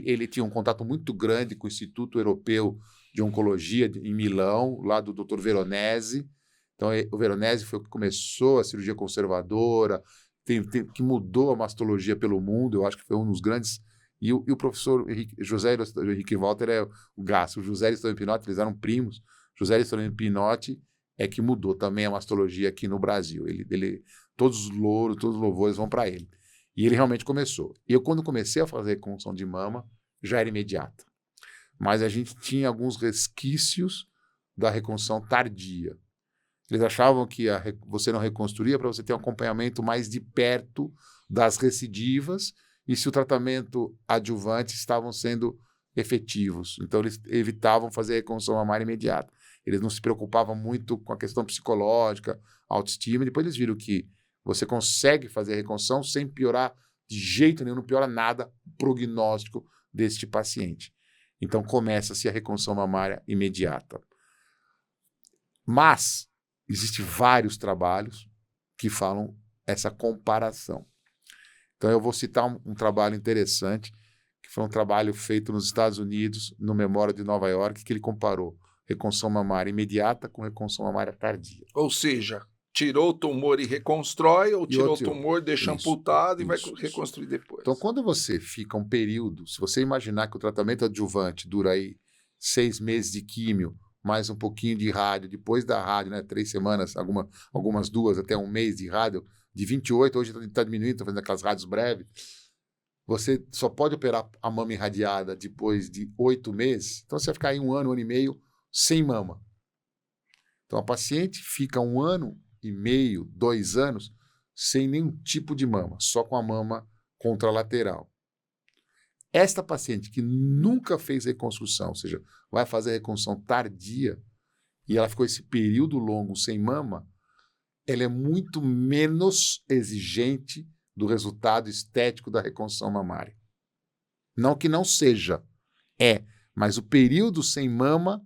ele tinha um contato muito grande com o Instituto Europeu de Oncologia em Milão, lá do Dr. Veronese. Então, o Veronese foi o que começou a cirurgia conservadora, que mudou a mastologia pelo mundo. Eu acho que foi um dos grandes. E o professor José Henrique Walter é o Gasto. O José Aristóteles Pinotti, eles eram primos. José Aristóteles Pinotti é que mudou também a mastologia aqui no Brasil. Todos os louros, todos os louvores vão para ele. E ele realmente começou. E eu, quando comecei a fazer reconstrução de mama, já era imediata. Mas a gente tinha alguns resquícios da reconstrução tardia. Eles achavam que você não reconstruía para você ter um acompanhamento mais de perto das recidivas e se o tratamento adjuvante estavam sendo efetivos. Então, eles evitavam fazer a reconstrução mamária imediata. Eles não se preocupavam muito com a questão psicológica, autoestima. Depois eles viram que você consegue fazer a reconstrução sem piorar de jeito nenhum, não piora nada o prognóstico deste paciente. Então, começa-se a reconstrução mamária imediata. Mas, existem vários trabalhos que falam essa comparação. Então, eu vou citar um trabalho interessante, que foi um trabalho feito nos Estados Unidos, no Memorial de Nova York, que ele comparou reconstrução mamária imediata com reconstrução mamária tardia. Ou seja, tirou o tumor e reconstrói, ou tirou o tumor, deixa amputado e vai reconstruir depois. Então, quando você fica um período, se você imaginar que o tratamento adjuvante dura aí 6 meses de químio, mais um pouquinho de rádio, depois da rádio, né, 3 semanas, algumas 2, até um mês de rádio, de 28, hoje está diminuindo, está fazendo aquelas rádios breves, você só pode operar a mama irradiada depois de 8 meses, então você vai ficar aí 1 ano, 1 ano e meio, sem mama. Então, a paciente fica 1 ano e meio, 2 anos, sem nenhum tipo de mama, só com a mama contralateral. Esta paciente que nunca fez reconstrução, ou seja, vai fazer reconstrução tardia, e ela ficou esse período longo sem mama, ela é muito menos exigente do resultado estético da reconstrução mamária. Não que não seja, mas o período sem mama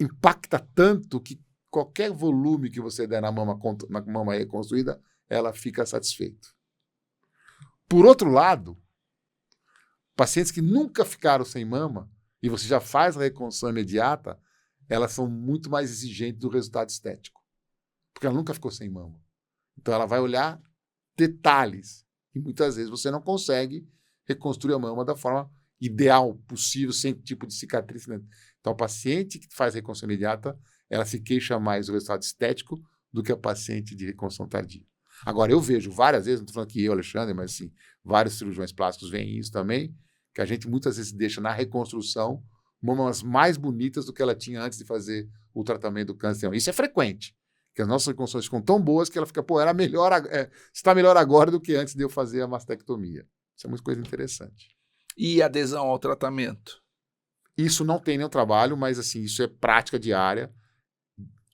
impacta tanto que qualquer volume que você der na mama reconstruída, ela fica satisfeita. Por outro lado, pacientes que nunca ficaram sem mama, e você já faz a reconstrução imediata, elas são muito mais exigentes do resultado estético. Porque ela nunca ficou sem mama. Então ela vai olhar detalhes. E muitas vezes você não consegue reconstruir a mama da forma ideal possível, sem tipo de cicatriz. Né? Então, a paciente que faz reconstrução imediata, ela se queixa mais do resultado estético do que a paciente de reconstrução tardia. Agora, eu vejo várias vezes, não estou falando que eu, Alexandre, mas sim, vários cirurgiões plásticos veem isso também, que a gente muitas vezes deixa na reconstrução mamas mais bonitas do que ela tinha antes de fazer o tratamento do câncer. Isso é frequente, que as nossas reconstruções ficam tão boas que ela fica, era melhor, está melhor agora do que antes de eu fazer a mastectomia. Isso é uma coisa interessante. E adesão ao tratamento? Isso não tem nenhum trabalho, mas assim, isso é prática diária.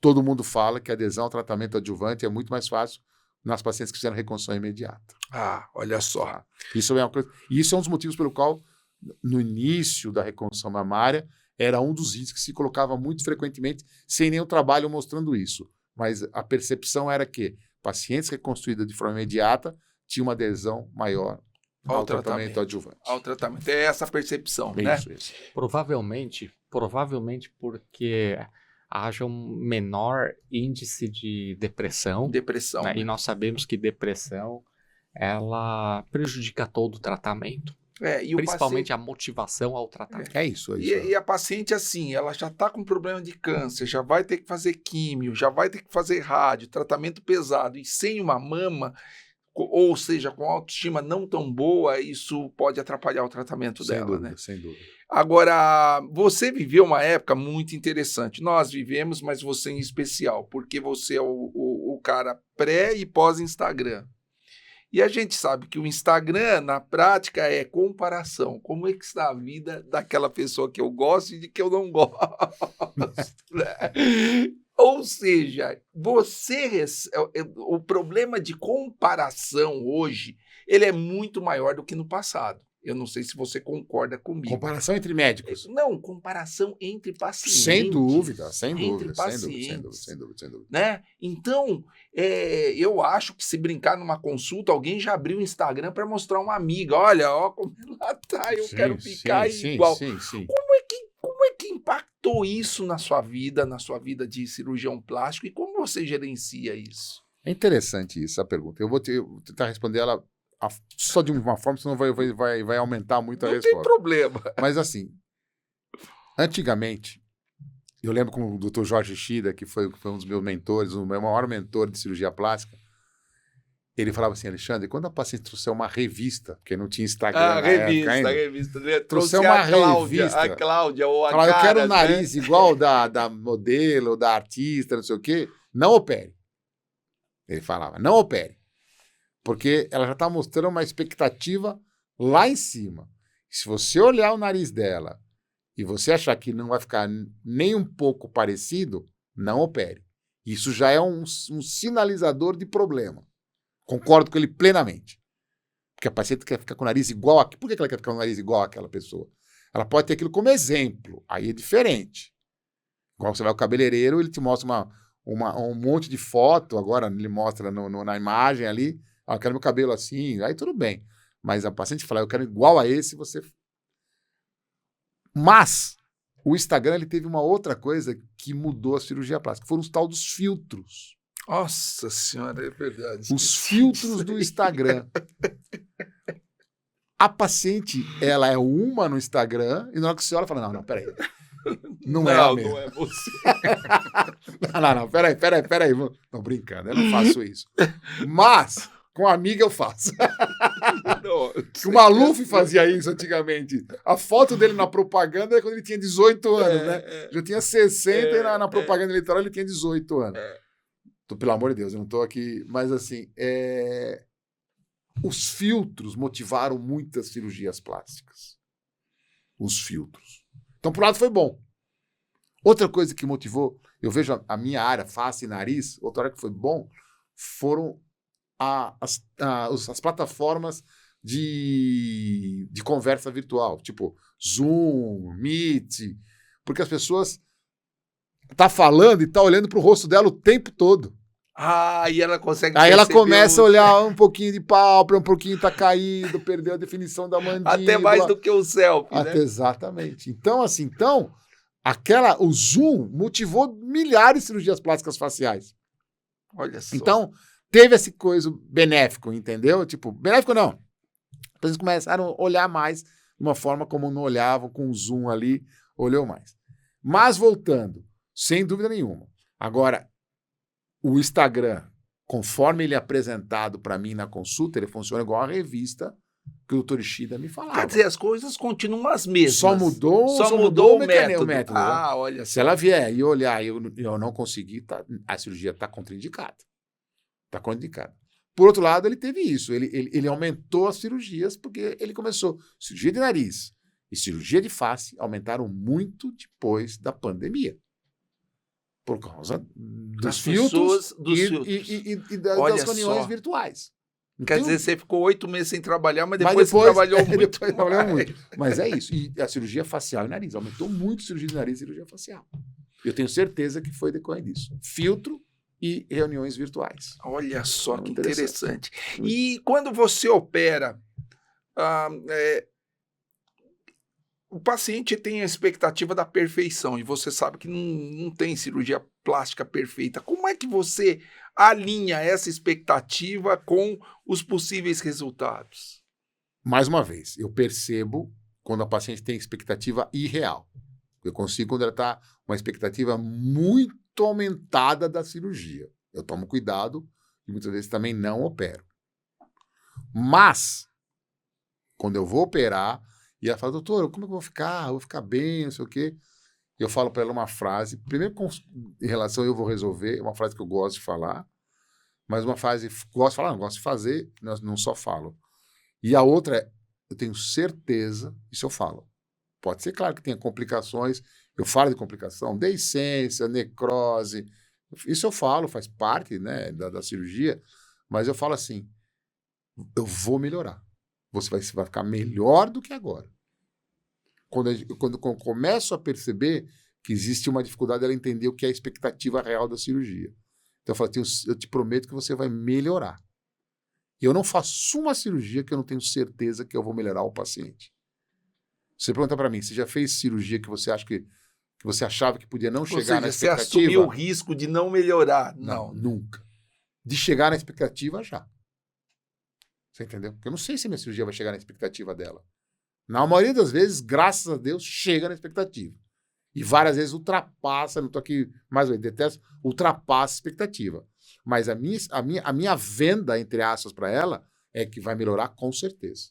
Todo mundo fala que a adesão ao tratamento adjuvante é muito mais fácil nas pacientes que fizeram reconstrução imediata. Ah, olha só. Isso é uma coisa, e isso é um dos motivos pelo qual, no início da reconstrução mamária, era um dos itens que se colocava muito frequentemente, sem nenhum trabalho mostrando isso. Mas a percepção era que pacientes reconstruídas de forma imediata tinham uma adesão maior ao tratamento adjuvante. Ao tratamento. É essa percepção, né? Isso. Provavelmente porque haja um menor índice de depressão. Depressão. Né? E nós sabemos que depressão, ela prejudica todo o tratamento. E principalmente a motivação ao tratamento. É isso. E a paciente, assim, ela já está com problema de câncer, já vai ter que fazer químio, já vai ter que fazer rádio, tratamento pesado, e sem uma mama, ou seja, com autoestima não tão boa, isso pode atrapalhar o tratamento dela, né? Sem dúvida. Agora, você viveu uma época muito interessante. Nós vivemos, mas você em especial, porque você é o cara pré e pós-Instagram. E a gente sabe que o Instagram, na prática, é comparação. Como é que está a vida daquela pessoa que eu gosto e de que eu não gosto? Né? Ou seja, o problema de comparação hoje, ele é muito maior do que no passado. Eu não sei se você concorda comigo. Comparação entre médicos. Não, comparação entre pacientes. Sem dúvida, sem dúvida, Entre sem pacientes. dúvida, sem dúvida, sem dúvida. Né? Então, eu acho que se brincar numa consulta, alguém já abriu o Instagram para mostrar uma amiga. Olha, ó, como ela tá, eu quero ficar igual. Sim. Como é que impactou isso na sua vida de cirurgião plástico e como você gerencia isso? É interessante isso, a pergunta. Eu vou tentar responder ela só de uma forma, senão vai aumentar muito a resposta. Não tem problema. Mas assim, antigamente, eu lembro como o Dr. Jorge Shida, que foi um dos meus mentores, o meu maior mentor de cirurgia plástica, ele falava assim, Alexandre, quando a paciente trouxer uma revista, porque não tinha Instagram na época ainda, revista. trouxer uma revista, a Cláudia ou a falava, eu quero um Caras, nariz igual da modelo, da artista, não sei o quê, não opere. Ele falava, não opere. Porque ela já está mostrando uma expectativa lá em cima. Se você olhar o nariz dela e você achar que não vai ficar nem um pouco parecido, não opere. Isso já é um sinalizador de problema. Concordo com ele plenamente. Porque a paciente quer ficar com o nariz igual a... Por que ela quer ficar com o nariz igual àquela pessoa? Ela pode ter aquilo como exemplo. Aí é diferente. Igual você vai ao cabeleireiro, ele te mostra um monte de foto, agora ele mostra na imagem ali, eu quero meu cabelo assim, aí tudo bem. Mas a paciente fala, eu quero igual a esse, você... Mas o Instagram ele teve uma outra coisa que mudou a cirurgia plástica, foram os tal dos filtros. Nossa senhora, é verdade. Os filtros do Instagram. A paciente, ela é uma no Instagram, e na hora que você olha, fala, não, peraí. Não é a mesma. Não é você. não, peraí. Não, brincando, eu não faço isso. Mas, com amiga eu faço. O Maluf fazia isso antigamente. A foto dele na propaganda é quando ele tinha 18 anos, né? Já tinha 60 e na propaganda eleitoral ele tinha 18 anos. Pelo amor de Deus, eu não estou aqui... Mas, assim, os filtros motivaram muitas cirurgias plásticas. Os filtros. Então, por um lado, foi bom. Outra coisa que motivou, eu vejo a minha área, face e nariz, outra área que foi bom, foram as plataformas de conversa virtual, tipo Zoom, Meet, porque as pessoas tá falando e tá olhando pro rosto dela o tempo todo. E ela consegue Aí ela começa a olhar um pouquinho de pálpebra, um pouquinho tá caído, perdeu a definição da mandíbula. Até mais do que o selfie, né? Exatamente. Então, assim, o Zoom motivou milhares de cirurgias plásticas faciais. Olha só. Então, teve esse coisa benéfico, entendeu? Tipo, benéfico não. Eles começaram a olhar mais de uma forma como não olhavam, com o Zoom ali, olhou mais. Mas voltando, sem dúvida nenhuma. Agora, o Instagram, conforme ele é apresentado para mim na consulta, ele funciona igual a revista que o Dr. Ishida me falava. Quer dizer, as coisas continuam as mesmas. Só mudou o método. Né? Olha só. Se ela vier e olhar e eu não conseguir, a cirurgia está contraindicada. Está contraindicada. Por outro lado, ele teve isso. Ele aumentou as cirurgias porque ele começou. Cirurgia de nariz e cirurgia de face aumentaram muito depois da pandemia. Por causa dos filtros e das reuniões virtuais. Quer dizer, você ficou 8 meses sem trabalhar, mas depois você trabalhou muito. Mas é isso. E a cirurgia facial e nariz. Aumentou muito a cirurgia de nariz e cirurgia facial. Eu tenho certeza que foi decorrente disso. Filtro e reuniões virtuais. Olha só que interessante. E quando você opera, o paciente tem a expectativa da perfeição e você sabe que não tem cirurgia plástica perfeita. Como é que você alinha essa expectativa com os possíveis resultados? Mais uma vez, eu percebo quando a paciente tem expectativa irreal. Eu consigo quando ela está uma expectativa muito aumentada da cirurgia. Eu tomo cuidado e muitas vezes também não opero. Mas, quando eu vou operar, e ela fala, doutor, como é que eu vou ficar? Eu vou ficar bem, não sei o quê. Eu falo para ela uma frase, primeiro em relação a eu vou resolver, uma frase que eu gosto de falar, Mas uma fase, gosto de falar, não gosto de fazer, não só falo. E a outra é, eu tenho certeza, isso eu falo. Pode ser, claro, que tenha complicações, eu falo de complicação, deiscência, necrose, isso eu falo, faz parte, né, da cirurgia, mas eu falo assim, eu vou melhorar. Você vai ficar melhor do que agora. Quando eu começo a perceber que existe uma dificuldade dela entender o que é a expectativa real da cirurgia. Então eu falo, eu te prometo que você vai melhorar. E eu não faço uma cirurgia que eu não tenho certeza que eu vou melhorar o paciente. Você pergunta para mim, você já fez cirurgia que você acha que você achava que podia não chegar na expectativa? Você assumiu o risco de não melhorar? Não, nunca. De chegar na expectativa, já. Você entendeu? Porque eu não sei se minha cirurgia vai chegar na expectativa dela. Na maioria das vezes, graças a Deus, chega na expectativa. E várias vezes ultrapassa, não estou aqui mais ou menos, detesto, ultrapassa a expectativa. Mas a minha venda, entre aspas, para ela, é que vai melhorar com certeza.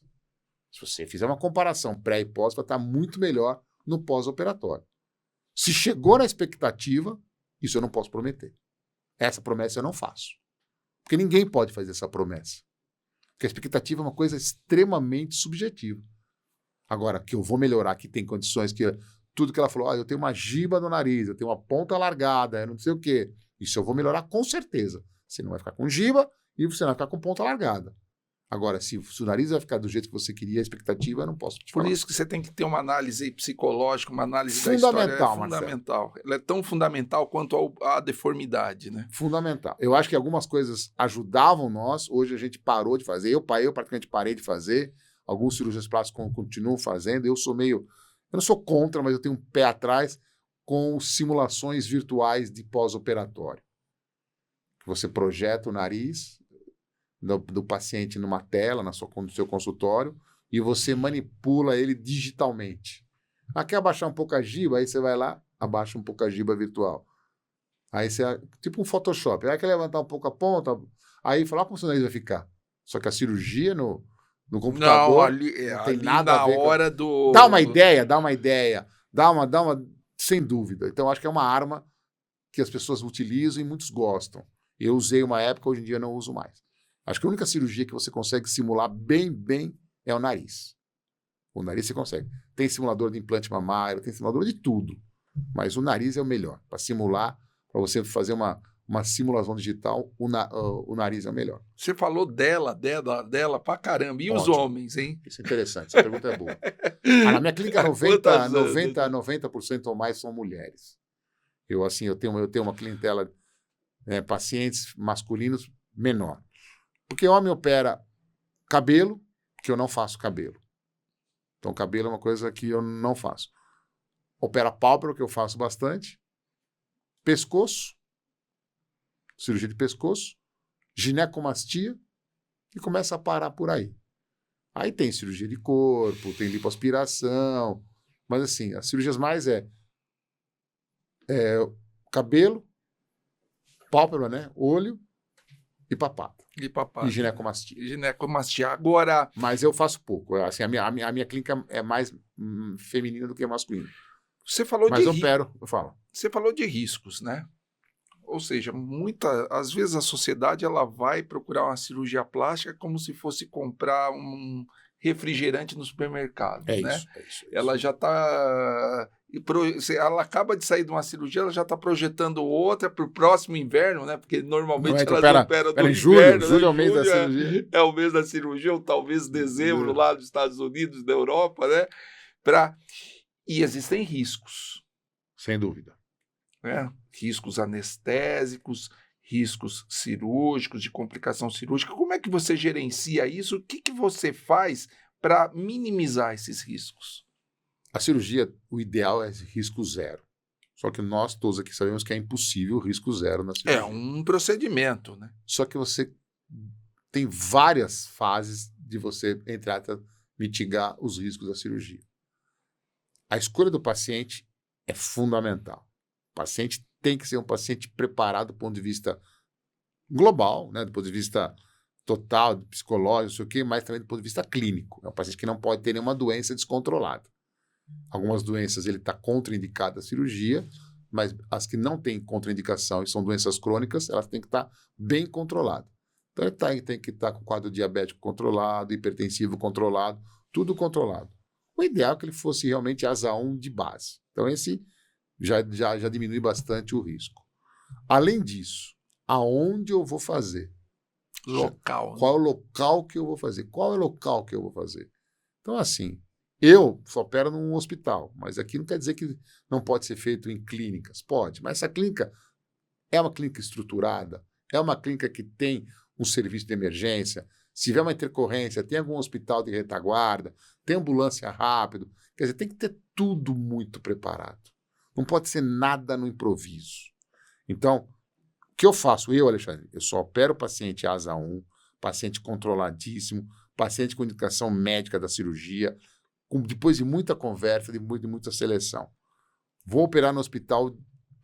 Se você fizer uma comparação pré e pós, vai estar muito melhor no pós-operatório. Se chegou na expectativa, isso eu não posso prometer. Essa promessa eu não faço. Porque ninguém pode fazer essa promessa. Porque a expectativa é uma coisa extremamente subjetiva. Agora, que eu vou melhorar, que tem condições, que tudo que ela falou, eu tenho uma giba no nariz, eu tenho uma ponta largada, eu não sei o quê. Isso eu vou melhorar com certeza. Você não vai ficar com giba e você não vai ficar com ponta largada. Agora, se o nariz vai ficar do jeito que você queria, a expectativa, eu não posso te falar. Por isso que você tem que ter uma análise psicológica, uma análise da história. É fundamental. Ela é tão fundamental quanto a deformidade, né? Fundamental. Eu acho que algumas coisas ajudavam nós, hoje a gente parou de fazer, eu praticamente parei de fazer, alguns cirurgiões plásticos continuam fazendo, eu não sou contra, mas eu tenho um pé atrás com simulações virtuais de pós-operatório. Você projeta o nariz do paciente numa tela, no seu consultório, e você manipula ele digitalmente. Quer abaixar um pouco a giba? Aí você vai lá, abaixa um pouco a giba virtual. Aí você, tipo um Photoshop, aí quer levantar um pouco a ponta, aí fala como o seu nariz vai ficar. Só que a cirurgia no computador não, ali, não tem ali nada na a ver hora do... Dá uma ideia, sem dúvida. Então, acho que é uma arma que as pessoas utilizam e muitos gostam. Eu usei uma época, hoje em dia não uso mais. Acho que a única cirurgia que você consegue simular bem é o nariz. O nariz você consegue. Tem simulador de implante mamário, tem simulador de tudo. Mas o nariz é o melhor. Para simular, para você fazer uma simulação digital, o nariz é o melhor. Você falou dela pra caramba. E Ótimo. Os homens, hein? Isso é interessante, essa pergunta é boa. Na minha clínica, 90% ou mais são mulheres. Eu tenho uma clientela, pacientes masculinos menor. Porque homem opera cabelo, que eu não faço cabelo. Então, cabelo é uma coisa que eu não faço. Opera pálpebra, que eu faço bastante. Pescoço, cirurgia de pescoço, ginecomastia, e começa a parar por aí. Aí tem cirurgia de corpo, tem lipoaspiração, mas assim, as cirurgias mais cabelo, pálpebra, né? Olho e papata. E ginecomastia. Ginecomastia. Agora... Mas eu faço pouco. Assim, a minha clínica é mais feminina do que masculina. Você falou mas eu falo. Você falou de riscos, né? Ou seja, às vezes a sociedade ela vai procurar uma cirurgia plástica como se fosse comprar um refrigerante no supermercado. É né? Isso. Ela já está... Ela acaba de sair de uma cirurgia, ela já está projetando outra para o próximo inverno, né? Porque normalmente elas operam no inverno. Julho é o mês da cirurgia. É o mês da cirurgia, ou talvez dezembro lá dos Estados Unidos, da Europa, né? E existem riscos. Sem dúvida. Né? Riscos anestésicos, riscos cirúrgicos, de complicação cirúrgica. Como é que você gerencia isso? O que você faz para minimizar esses riscos? A cirurgia, o ideal é risco zero. Só que nós todos aqui sabemos que é impossível risco zero na cirurgia. É um procedimento, né? Só que você tem várias fases de você, entre aspas, mitigar os riscos da cirurgia. A escolha do paciente é fundamental. O paciente tem que ser um paciente preparado do ponto de vista global, né? Do ponto de vista total, psicológico, não sei o quê, mas também do ponto de vista clínico. É um paciente que não pode ter nenhuma doença descontrolada. Algumas doenças ele está contraindicado à cirurgia, mas as que não têm contraindicação e são doenças crônicas, elas têm que estar bem controladas. Então, ele tem que estar com quadro diabético controlado, hipertensivo controlado, tudo controlado. O ideal é que ele fosse realmente asa 1 de base. Então, esse já diminui bastante o risco. Além disso, aonde eu vou fazer? Local. Qual é o local que eu vou fazer? Qual é o local que eu vou fazer? Então, assim, eu só opero num hospital, mas aqui não quer dizer que não pode ser feito em clínicas. Pode, mas essa clínica é uma clínica estruturada, é uma clínica que tem um serviço de emergência. Se tiver uma intercorrência, tem algum hospital de retaguarda, tem ambulância rápido. Quer dizer, tem que ter tudo muito preparado. Não pode ser nada no improviso. Então, o que eu faço? Alexandre, eu só opero paciente asa 1, paciente controladíssimo, paciente com indicação médica da cirurgia, depois de muita conversa, de muita seleção. Vou operar no hospital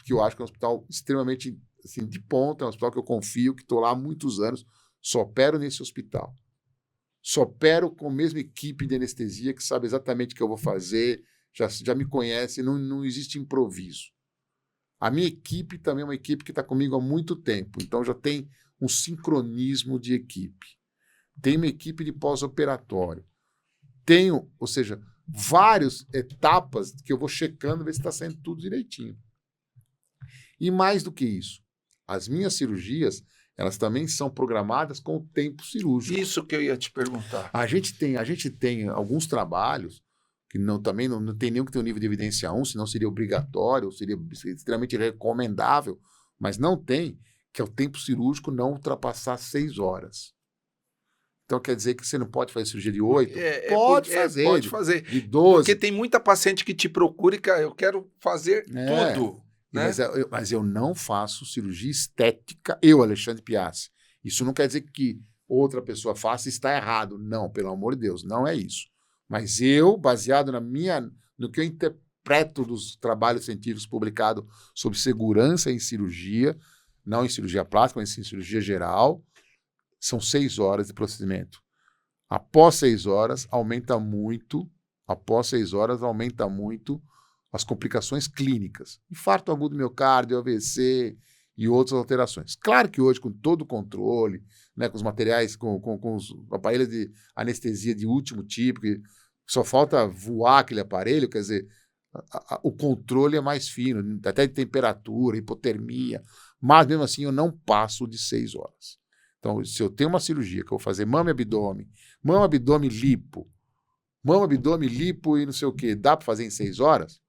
que eu acho que é um hospital extremamente assim, de ponta, é um hospital que eu confio, que estou lá há muitos anos, só opero nesse hospital. Só opero com a mesma equipe de anestesia que sabe exatamente o que eu vou fazer, já me conhece, não existe improviso. A minha equipe também é uma equipe que está comigo há muito tempo, então já tem um sincronismo de equipe. Tenho uma equipe de pós-operatório. Tenho, ou seja, várias etapas que eu vou checando, ver se está saindo tudo direitinho. E mais do que isso, as minhas cirurgias, elas também são programadas com o tempo cirúrgico. Isso que eu ia te perguntar. A gente tem alguns trabalhos que também não tem nenhum que tenha um nível de evidência 1, senão seria obrigatório, seria extremamente recomendável, mas não tem, que é o tempo cirúrgico não ultrapassar 6 horas. Então quer dizer que você não pode fazer cirurgia de 8? Pode fazer. Pode fazer. De 12. Porque tem muita paciente que te procura e que eu quero fazer tudo. Né? Mas eu não faço cirurgia estética, eu, Alexandre Piassi. Isso não quer dizer que outra pessoa faça e está errado. Não, pelo amor de Deus, não é isso. Mas eu, baseado no que eu interpreto dos trabalhos científicos publicados sobre segurança em cirurgia, não em cirurgia plástica, mas em cirurgia geral, são 6 horas de procedimento. Após 6 horas, aumenta muito as complicações clínicas. Infarto agudo do miocárdio, AVC e outras alterações. Claro que hoje, com todo o controle, né, com os materiais, com os aparelhos de anestesia de último tipo, que só falta voar aquele aparelho, quer dizer, o controle é mais fino, até de temperatura, hipotermia, mas mesmo assim eu não passo de 6 horas. Então, se eu tenho uma cirurgia que eu vou fazer mama e abdômen lipo e não sei o quê, dá para fazer em 6 horas?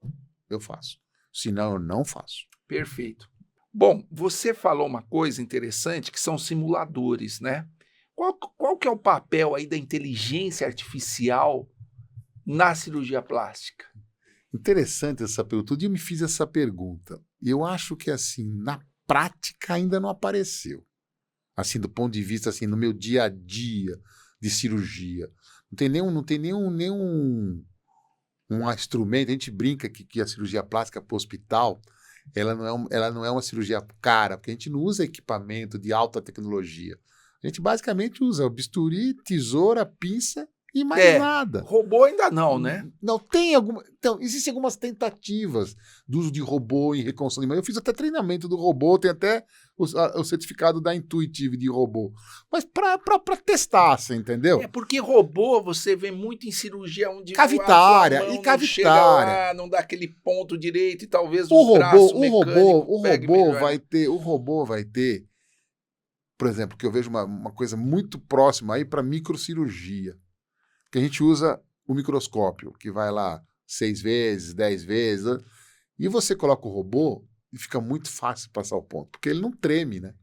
Eu faço. Senão, eu não faço. Perfeito. Bom, você falou uma coisa interessante, que são simuladores, né? Qual que é o papel aí da inteligência artificial na cirurgia plástica? Interessante essa pergunta. Todo dia eu me fiz essa pergunta. E eu acho que, assim, na prática ainda não apareceu. Assim, do ponto de vista, assim, no meu dia a dia de cirurgia. Não tem nenhum um instrumento. A gente brinca que a cirurgia plástica para o hospital, ela não é uma cirurgia cara, porque a gente não usa equipamento de alta tecnologia. A gente basicamente usa o bisturi, tesoura, pinça e mais nada. Robô ainda não, né? Não, então, existem algumas tentativas do uso de robô em reconstrução de imagem. Eu fiz até treinamento do robô, tem até o certificado da Intuitive de robô. Mas para testar, você entendeu? É porque robô você vê muito em cirurgia onde cavitária, a mão e cavitária. Não chega lá, não dá aquele ponto direito e talvez o robô vai ter, por exemplo, que eu vejo uma coisa muito próxima aí para microcirurgia. Que a gente usa o microscópio, que vai lá 6 vezes, 10 vezes, né? E você coloca o robô e fica muito fácil passar o ponto, porque ele não treme, né?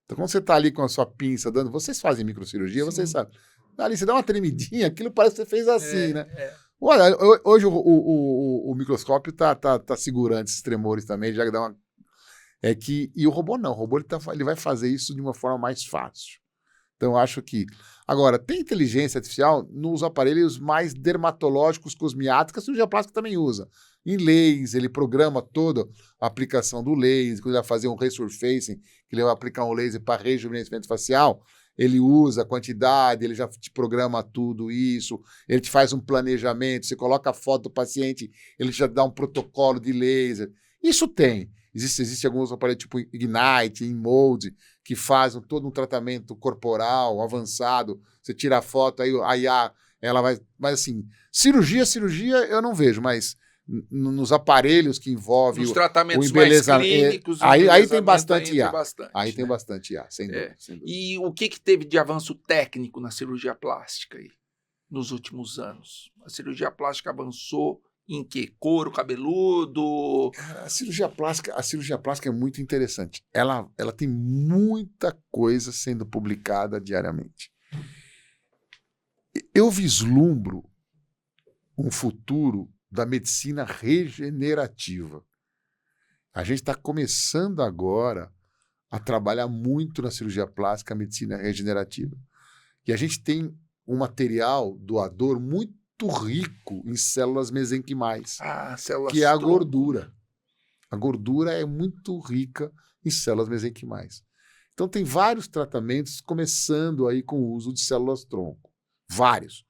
Então, quando você está ali com a sua pinça dando... Vocês fazem microcirurgia, vocês sabem. Ali você dá uma tremidinha, aquilo parece que você fez assim, né? Olha, hoje o microscópio tá segurando esses tremores também, já dá uma... E o robô não, o robô ele vai fazer isso de uma forma mais fácil. Então, eu acho que... Agora, tem inteligência artificial nos aparelhos mais dermatológicos, cosmiátricos, a cirurgia plástica também usa. Em laser, ele programa toda a aplicação do laser, quando ele vai fazer um resurfacing, que ele vai aplicar um laser para rejuvenescimento facial, ele usa a quantidade, ele já te programa tudo isso, ele te faz um planejamento, você coloca a foto do paciente, ele já dá um protocolo de laser. Isso tem. Existe alguns aparelhos tipo Ignite, InMode, que fazem todo um tratamento corporal avançado. Você tira a foto, aí a IA, ela vai... Mas assim, cirurgia eu não vejo, mas nos aparelhos que envolvem Nos o tratamentos mais embelezamento... clínicos, Aí tem embelezamento bastante entra IA. bastante, Aí tem né? bastante IA, sem dúvida. Sem dúvida. E o que teve de avanço técnico na cirurgia plástica aí, nos últimos anos? A cirurgia plástica avançou em quê? Couro cabeludo? A cirurgia plástica é muito interessante. Ela tem muita coisa sendo publicada diariamente. Eu vislumbro um futuro da medicina regenerativa. A gente está começando agora a trabalhar muito na cirurgia plástica, a medicina regenerativa. E a gente tem um material doador muito rico em células mesenquimais, Células que é a tronco. gordura. A gordura é muito rica em células mesenquimais. Então tem vários tratamentos começando aí com o uso de células-tronco. Vários.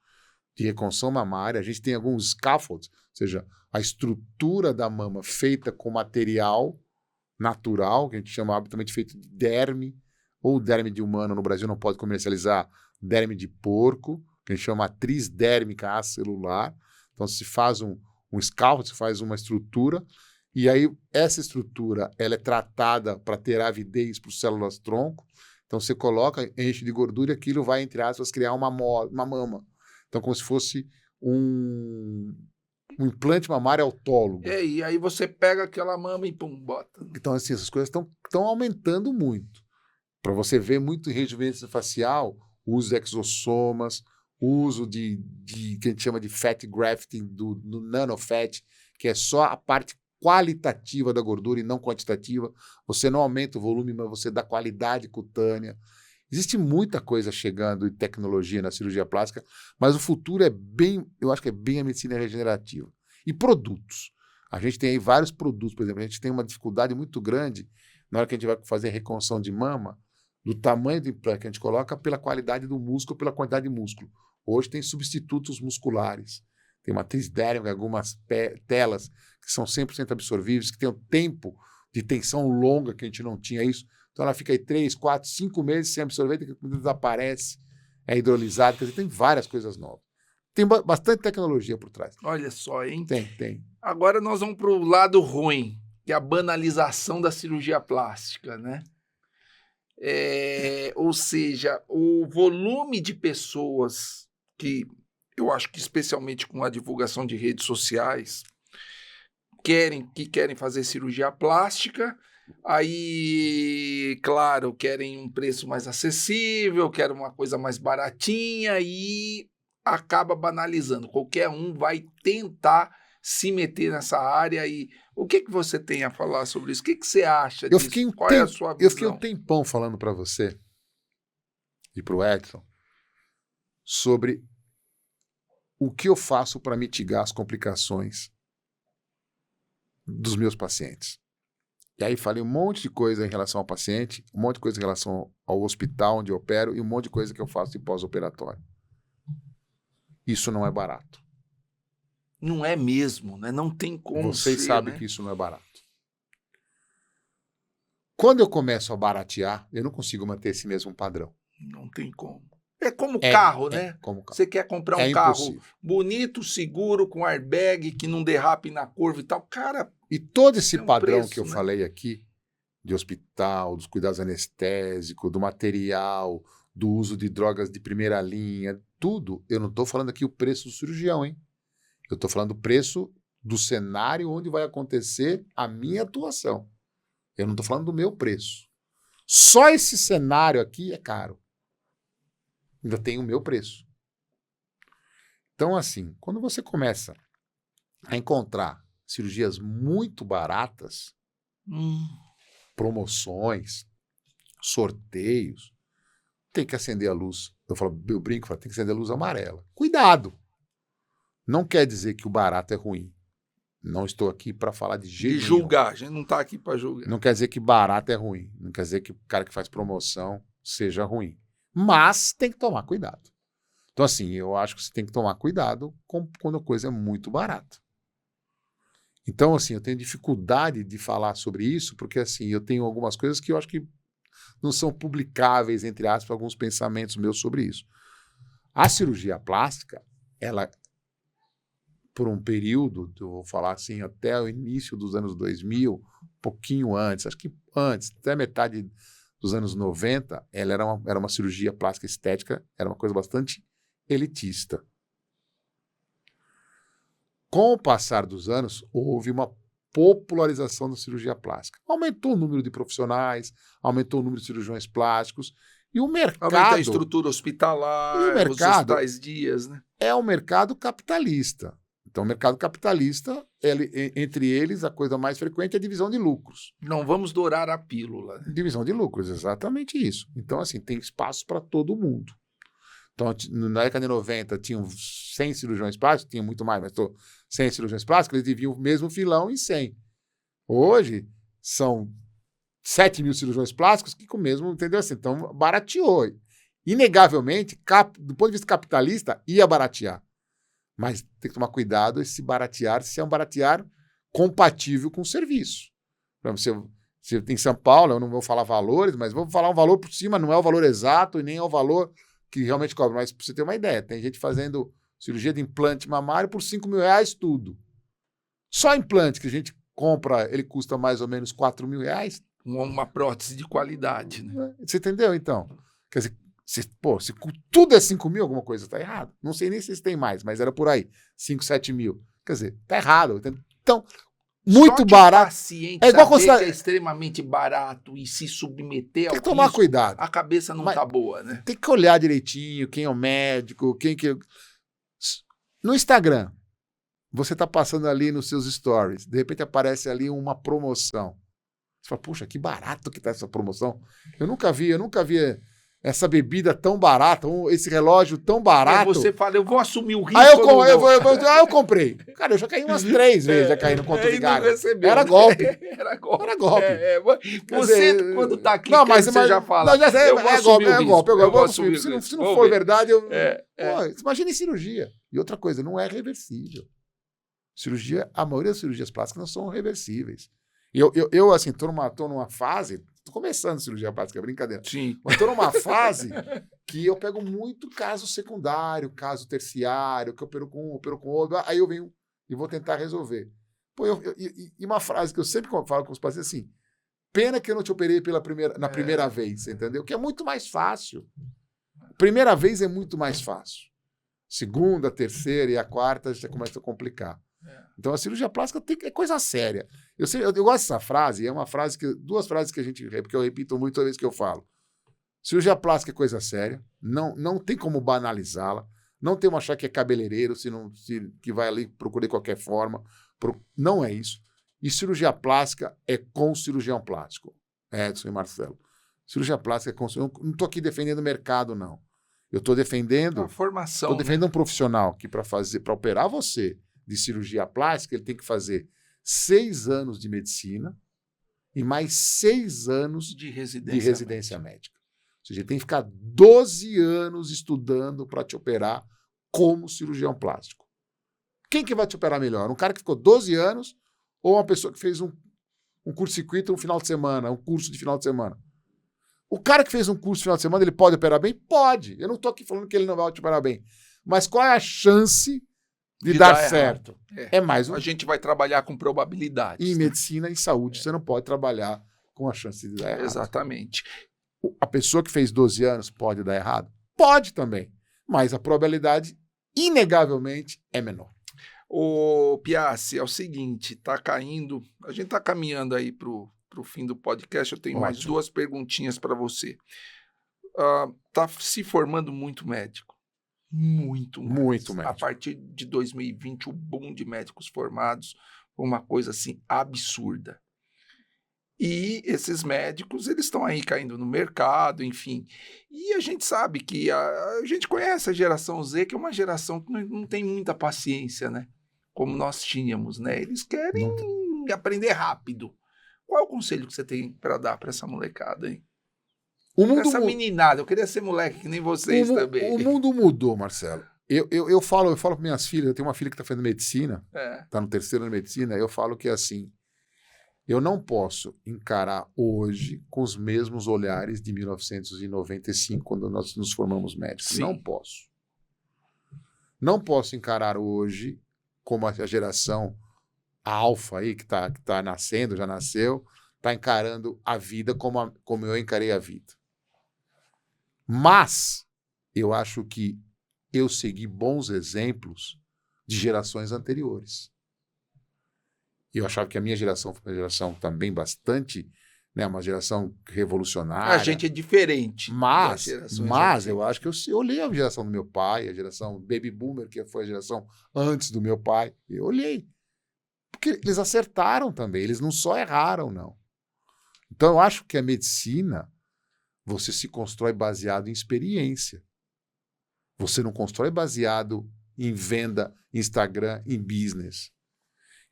De reconstrução mamária, a gente tem alguns scaffolds, ou seja, a estrutura da mama feita com material natural, que a gente chama habitualmente feito de derme, ou derme de humano, no Brasil não pode comercializar derme de porco, que a gente chama matriz dérmica acelular. Então se faz um scaffold, se faz uma estrutura, e aí essa estrutura ela é tratada para ter avidez para as células-tronco. Então você coloca, enche de gordura e aquilo vai, entre aspas, criar uma mama. Então como se fosse um implante mamário autólogo. E aí você pega aquela mama e pum, bota. Então assim, essas coisas estão aumentando muito. Para você ver muito em rejuvenescência facial, o uso de exossomas, o uso de que a gente chama de fat grafting, do nanofat, que é só a parte qualitativa da gordura e não quantitativa. Você não aumenta o volume, mas você dá qualidade cutânea. Existe muita coisa chegando de tecnologia na cirurgia plástica, mas o futuro eu acho que é bem a medicina regenerativa. E produtos. A gente tem aí vários produtos, por exemplo, a gente tem uma dificuldade muito grande na hora que a gente vai fazer reconstrução de mama, do tamanho do implante que a gente coloca pela qualidade do músculo, pela quantidade de músculo. Hoje tem substitutos musculares. Tem matriz dérmica, algumas telas que são 100% absorvíveis, que tem um tempo de tensão longa que a gente não tinha isso. Então ela fica aí 3, 4, 5 meses sem absorver, desaparece, é hidrolisada. Quer dizer, tem várias coisas novas. Tem bastante tecnologia por trás. Olha só, hein? Tem. Agora nós vamos para o lado ruim, que é a banalização da cirurgia plástica, né? Ou seja, o volume de pessoas que eu acho que especialmente com a divulgação de redes sociais que querem fazer cirurgia plástica, aí, claro, querem um preço mais acessível, querem uma coisa mais baratinha e acaba banalizando. Qualquer um vai tentar se meter nessa área. E o que você tem a falar sobre isso? O que você acha disso? Qual é a sua visão? Eu fiquei um tempão falando para você e para o Edson sobre o que eu faço para mitigar as complicações dos meus pacientes. E aí falei um monte de coisa em relação ao paciente, um monte de coisa em relação ao hospital onde eu opero e um monte de coisa que eu faço de pós-operatório. Isso não é barato. Não é mesmo, né? Não tem como Vocês ser, sabem né? que isso não é barato. Quando eu começo a baratear, eu não consigo manter esse mesmo padrão. Não tem como. É como carro, né? Como carro. Você quer comprar um carro bonito, seguro, com airbag, que não derrape na curva e tal. Cara, e todo esse padrão preço, que eu né? falei aqui, de hospital, dos cuidados anestésicos, do material, do uso de drogas de primeira linha, tudo, eu não estou falando aqui o preço do cirurgião, hein? Eu estou falando o preço do cenário onde vai acontecer a minha atuação. Eu não estou falando do meu preço. Só esse cenário aqui é caro. Ainda tem o meu preço. Então, assim, quando você começa a encontrar cirurgias muito baratas, promoções, sorteios, tem que acender a luz. Eu brinco, tem que acender a luz amarela. Cuidado! Não quer dizer que o barato é ruim. Não estou aqui para falar de jeito nenhum. E julgar, a gente não está aqui para julgar. Não quer dizer que barato é ruim. Não quer dizer que o cara que faz promoção seja ruim. Mas tem que tomar cuidado. Então, assim, eu acho que você tem que tomar cuidado quando a coisa é muito barata. Então, assim, eu tenho dificuldade de falar sobre isso, porque, assim, eu tenho algumas coisas que eu acho que não são publicáveis, entre aspas, alguns pensamentos meus sobre isso. A cirurgia plástica, ela, por um período, eu vou falar assim, até o início dos anos 2000, um pouquinho antes, acho que antes, até metade dos anos 90, ela era uma cirurgia plástica estética, era uma coisa bastante elitista. Com o passar dos anos, houve uma popularização da cirurgia plástica. Aumentou o número de profissionais, aumentou o número de cirurgiões plásticos, e o mercado... Aumenta a estrutura hospitalar, E o mercado- os tais dias, né? é o mercado capitalista. Então, o mercado capitalista, entre eles, a coisa mais frequente é a divisão de lucros. Não vamos dourar a pílula. Né? Divisão de lucros, exatamente isso. Então, assim, tem espaço para todo mundo. Então, na década de 90, tinham 100 cirurgiões plásticos, tinha muito mais, mas 100 cirurgiões plásticos, eles dividiam o mesmo filão em 100. Hoje, são 7 mil cirurgiões plásticos que com o mesmo, entendeu assim? Então, barateou. Inegavelmente, do ponto de vista capitalista, ia baratear. Mas tem que tomar cuidado esse baratear, se é um baratear compatível com o serviço. Para você em São Paulo, eu não vou falar valores, mas vou falar um valor por cima, não é o valor exato e nem é o valor que realmente cobra. Mas para você ter uma ideia, tem gente fazendo cirurgia de implante mamário por R$5.000 tudo. Só implante que a gente compra, ele custa mais ou menos R$4.000. Uma prótese de qualidade, né? Você entendeu, então? Quer dizer, se tudo é 5 mil, alguma coisa está errada. Não sei nem se eles têm mais, mas era por aí. 5, 7 mil. Quer dizer, tá errado. Então, muito Só de barato. paciente É igual saber que é extremamente barato e se submeter ao Tem que tomar risco, cuidado. a cabeça não Mas- tá boa, né? Tem que olhar direitinho quem é o médico, quem que... No Instagram, você tá passando ali nos seus stories, de repente aparece ali uma promoção. Você fala, puxa, que barato que tá essa promoção. Eu nunca vi essa bebida tão barata, esse relógio tão Aí barato. você fala, eu vou assumir o risco. Aí eu, ou não? eu comprei. Cara, eu já caí umas 3 vezes, já caí no conto E de não galho. recebeu, Era né? golpe. Era golpe. Era golpe. Você, dizer, quando tá aqui, Não, mas você já fala, não, já sei, eu vou é assumir golpe, o risco. golpe. Eu vou assumir o Se não risco. for Vamos ver. verdade, eu... É. Pô, imagina em cirurgia. E outra coisa, não é reversível. A maioria das cirurgias plásticas não são reversíveis. Eu assim, tô numa fase, tô começando cirurgia plástica, é brincadeira, Sim. mas tô numa fase que eu pego muito caso secundário, caso terciário, que eu opero com um, opero com outro, aí eu venho e vou tentar resolver. Pô, e uma frase que eu sempre falo com os pacientes assim, pena que eu não te operei na primeira vez, entendeu? Que é muito mais fácil. Primeira vez é muito mais fácil. Segunda, terceira e a quarta já começa a complicar. Então, a cirurgia plástica é coisa séria. Eu gosto dessa frase, é uma frase duas frases que porque eu repito muito toda vez que eu falo. Cirurgia plástica é coisa séria, não tem como banalizá-la, não tem como achar que é cabeleireiro, que vai ali procurar de qualquer forma. Não é isso. E cirurgia plástica é com cirurgião plástico. Edson e Marcelo. Cirurgia plástica é com... Eu não estou aqui defendendo o mercado, não. Eu estou defendendo... A formação. Estou defendendo um profissional que para operar você de cirurgia plástica, ele tem que fazer 6 anos de medicina e mais 6 anos de de residência. residência médica. Ou seja, ele tem que ficar 12 anos estudando para te operar como cirurgião plástico. Quem que vai te operar melhor? Um cara que ficou 12 anos ou uma pessoa que fez um curto-circuito no final de semana, um curso de final de semana? O cara que fez um curso de final de semana, ele pode operar bem? Pode. Eu não estou aqui falando que ele não vai te operar bem. Mas qual é a chance de dar certo? É mais A gente vai trabalhar com probabilidades. Em medicina e saúde, você não pode trabalhar com a chance de dar errado. Exatamente. A pessoa que fez 12 anos pode dar errado? Pode também. Mas a probabilidade, inegavelmente, é menor. Ô, Piassi, é o seguinte, tá caindo... A gente tá caminhando aí pro fim do podcast. Eu tenho mais 2 perguntinhas para você. Tá se formando muito médico. Muito médico. A partir de 2020, o boom de médicos formados foi uma coisa assim absurda. E esses médicos, eles estão aí caindo no mercado, enfim. E a gente sabe que a gente conhece a geração Z, que é uma geração que não tem muita paciência, né? Como nós tínhamos, né? Eles querem aprender rápido. Qual é o conselho que você tem para dar para essa molecada, hein? Essa meninada, eu queria ser moleque que nem vocês também. O mundo mudou, Marcelo. Eu falo para minhas filhas, eu tenho uma filha que está fazendo medicina, É. está no terceiro ano de medicina, eu falo que assim, eu não posso encarar hoje com os mesmos olhares de 1995, quando nós nos formamos médicos. Sim. Não posso. Não posso encarar hoje como a geração alfa aí, que tá nascendo, já nasceu, está encarando a vida como eu encarei a vida. Mas eu acho que eu segui bons exemplos de gerações anteriores. Eu achava que a minha geração foi uma geração também bastante, né, uma geração revolucionária. A gente é diferente. Mas das eu gerações acho que eu olhei a geração do meu pai, a geração Baby Boomer, que foi a geração antes do meu pai. Eu olhei. Porque eles acertaram também, eles não só erraram, não. Então eu acho que a medicina, você se constrói baseado em experiência. Você não constrói baseado em venda, Instagram, em business.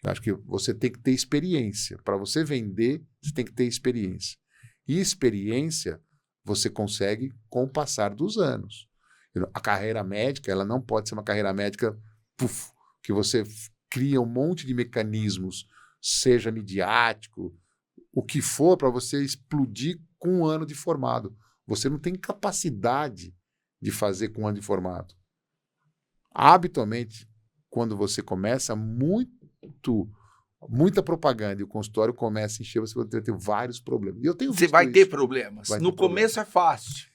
Eu acho que você tem que ter experiência. Para você vender, você tem que ter experiência. E experiência você consegue com o passar dos anos. A carreira médica, ela não pode ser uma carreira médica que você cria um monte de mecanismos, seja midiático, o que for, para você explodir com um ano de formado. Você não tem capacidade de fazer com um ano de formado. Habitualmente, quando você começa muita propaganda e o consultório começa a encher, você vai ter vários problemas. E eu tenho Você vai ter problemas. No começo é fácil.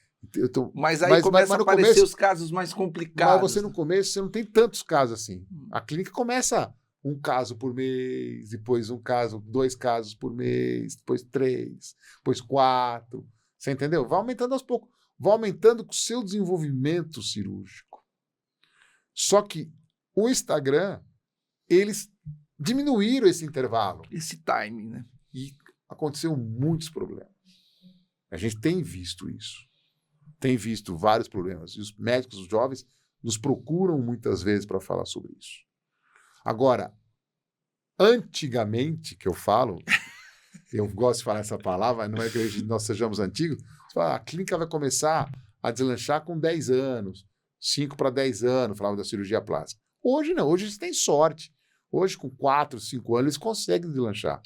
Mas aí começa a aparecer os casos mais complicados. Mas você no começo, você não tem tantos casos assim. A clínica começa um caso por mês, depois dois casos por mês, depois 3, depois 4. Você entendeu? Vai aumentando aos poucos. Vai aumentando com o seu desenvolvimento cirúrgico. Só que o Instagram, eles diminuíram esse intervalo. Esse timing, né? E aconteceu muitos problemas. A gente tem visto isso. Tem visto vários problemas. E os médicos, os jovens, nos procuram muitas vezes para falar sobre isso. Agora, antigamente, que eu falo, eu gosto de falar essa palavra, não é que nós sejamos antigos, a clínica vai começar a deslanchar com 10 anos, 5 para 10 anos, falava da cirurgia plástica. Hoje não, hoje eles têm sorte. Hoje, com 4, 5 anos, eles conseguem deslanchar.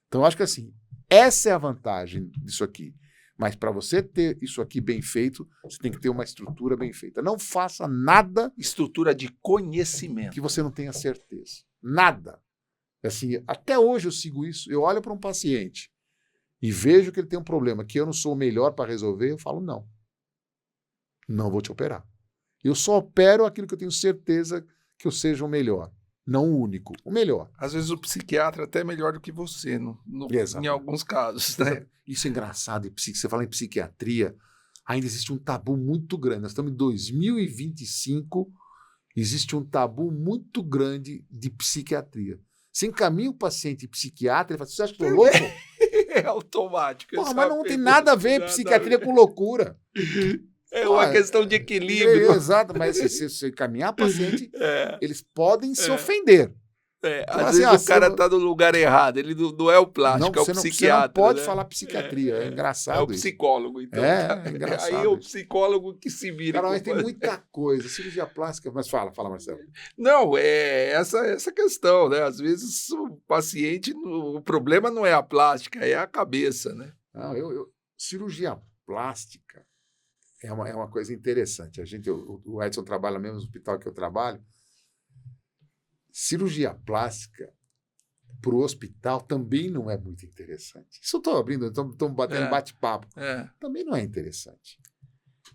Então, eu acho que assim, essa é a vantagem disso aqui. Mas para você ter isso aqui bem feito, você tem que ter uma estrutura bem feita. Não faça nada... Estrutura de conhecimento. Que você não tenha certeza. Nada. Assim, até hoje eu sigo isso. Eu olho para um paciente e vejo que ele tem um problema que eu não sou o melhor para resolver, eu falo não. Não vou te operar. Eu só opero aquilo que eu tenho certeza que eu seja o melhor. Não o único, o melhor. Às vezes o psiquiatra até é melhor do que você, em alguns casos, né? Isso é engraçado. Você fala em psiquiatria, ainda existe um tabu muito grande. Nós estamos em 2025, existe um tabu muito grande de psiquiatria. Você encaminha o paciente psiquiatra e fala, você acha que eu tô louco? É automático. Porra, mas não tem nada a ver psiquiatria com loucura. É uma questão de equilíbrio. Exato, mas se você encaminhar o paciente, eles podem se ofender. Então, às vezes o cara está no lugar errado, ele não é o plástico, é o psiquiatra. Você não pode falar psiquiatria, é engraçado. É o psicólogo, então. É engraçado. Aí é o psicólogo que se vira. Cara, mas tem muita coisa, cirurgia plástica, mas fala, Marcelo. Não, é essa questão, né? Às vezes o paciente, o problema não é a plástica, é a cabeça, né? Não, cirurgia plástica é uma coisa interessante. O Edson trabalha no mesmo hospital que eu trabalho. Cirurgia plástica para o hospital também não é muito interessante. Isso eu estou abrindo, estamos batendo bate-papo. Também não é interessante.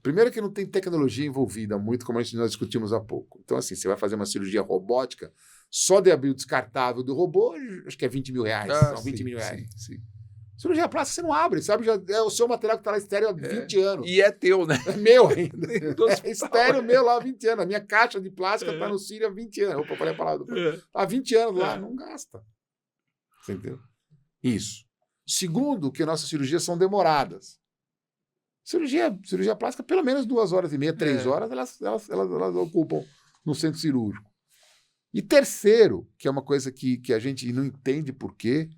Primeiro que não tem tecnologia envolvida muito, como nós discutimos há pouco. Então, assim, você vai fazer uma cirurgia robótica, só de abrir o descartável do robô, acho que é 20 mil reais. São 20 mil reais. Sim. Cirurgia plástica você não abre, sabe? Já é o seu material que está lá estéreo há 20 anos. E é teu, né? É meu ainda. É estéreo meu lá há 20 anos. A minha caixa de plástica está no Sírio há 20 anos. Opa, falei a palavra. Há 20 anos lá, não gasta. Você entendeu? Isso. Segundo, que nossas cirurgias são demoradas. Cirurgia plástica, pelo menos 2h30, 3 horas, elas ocupam no centro cirúrgico. E terceiro, que é uma coisa que a gente não entende por quê,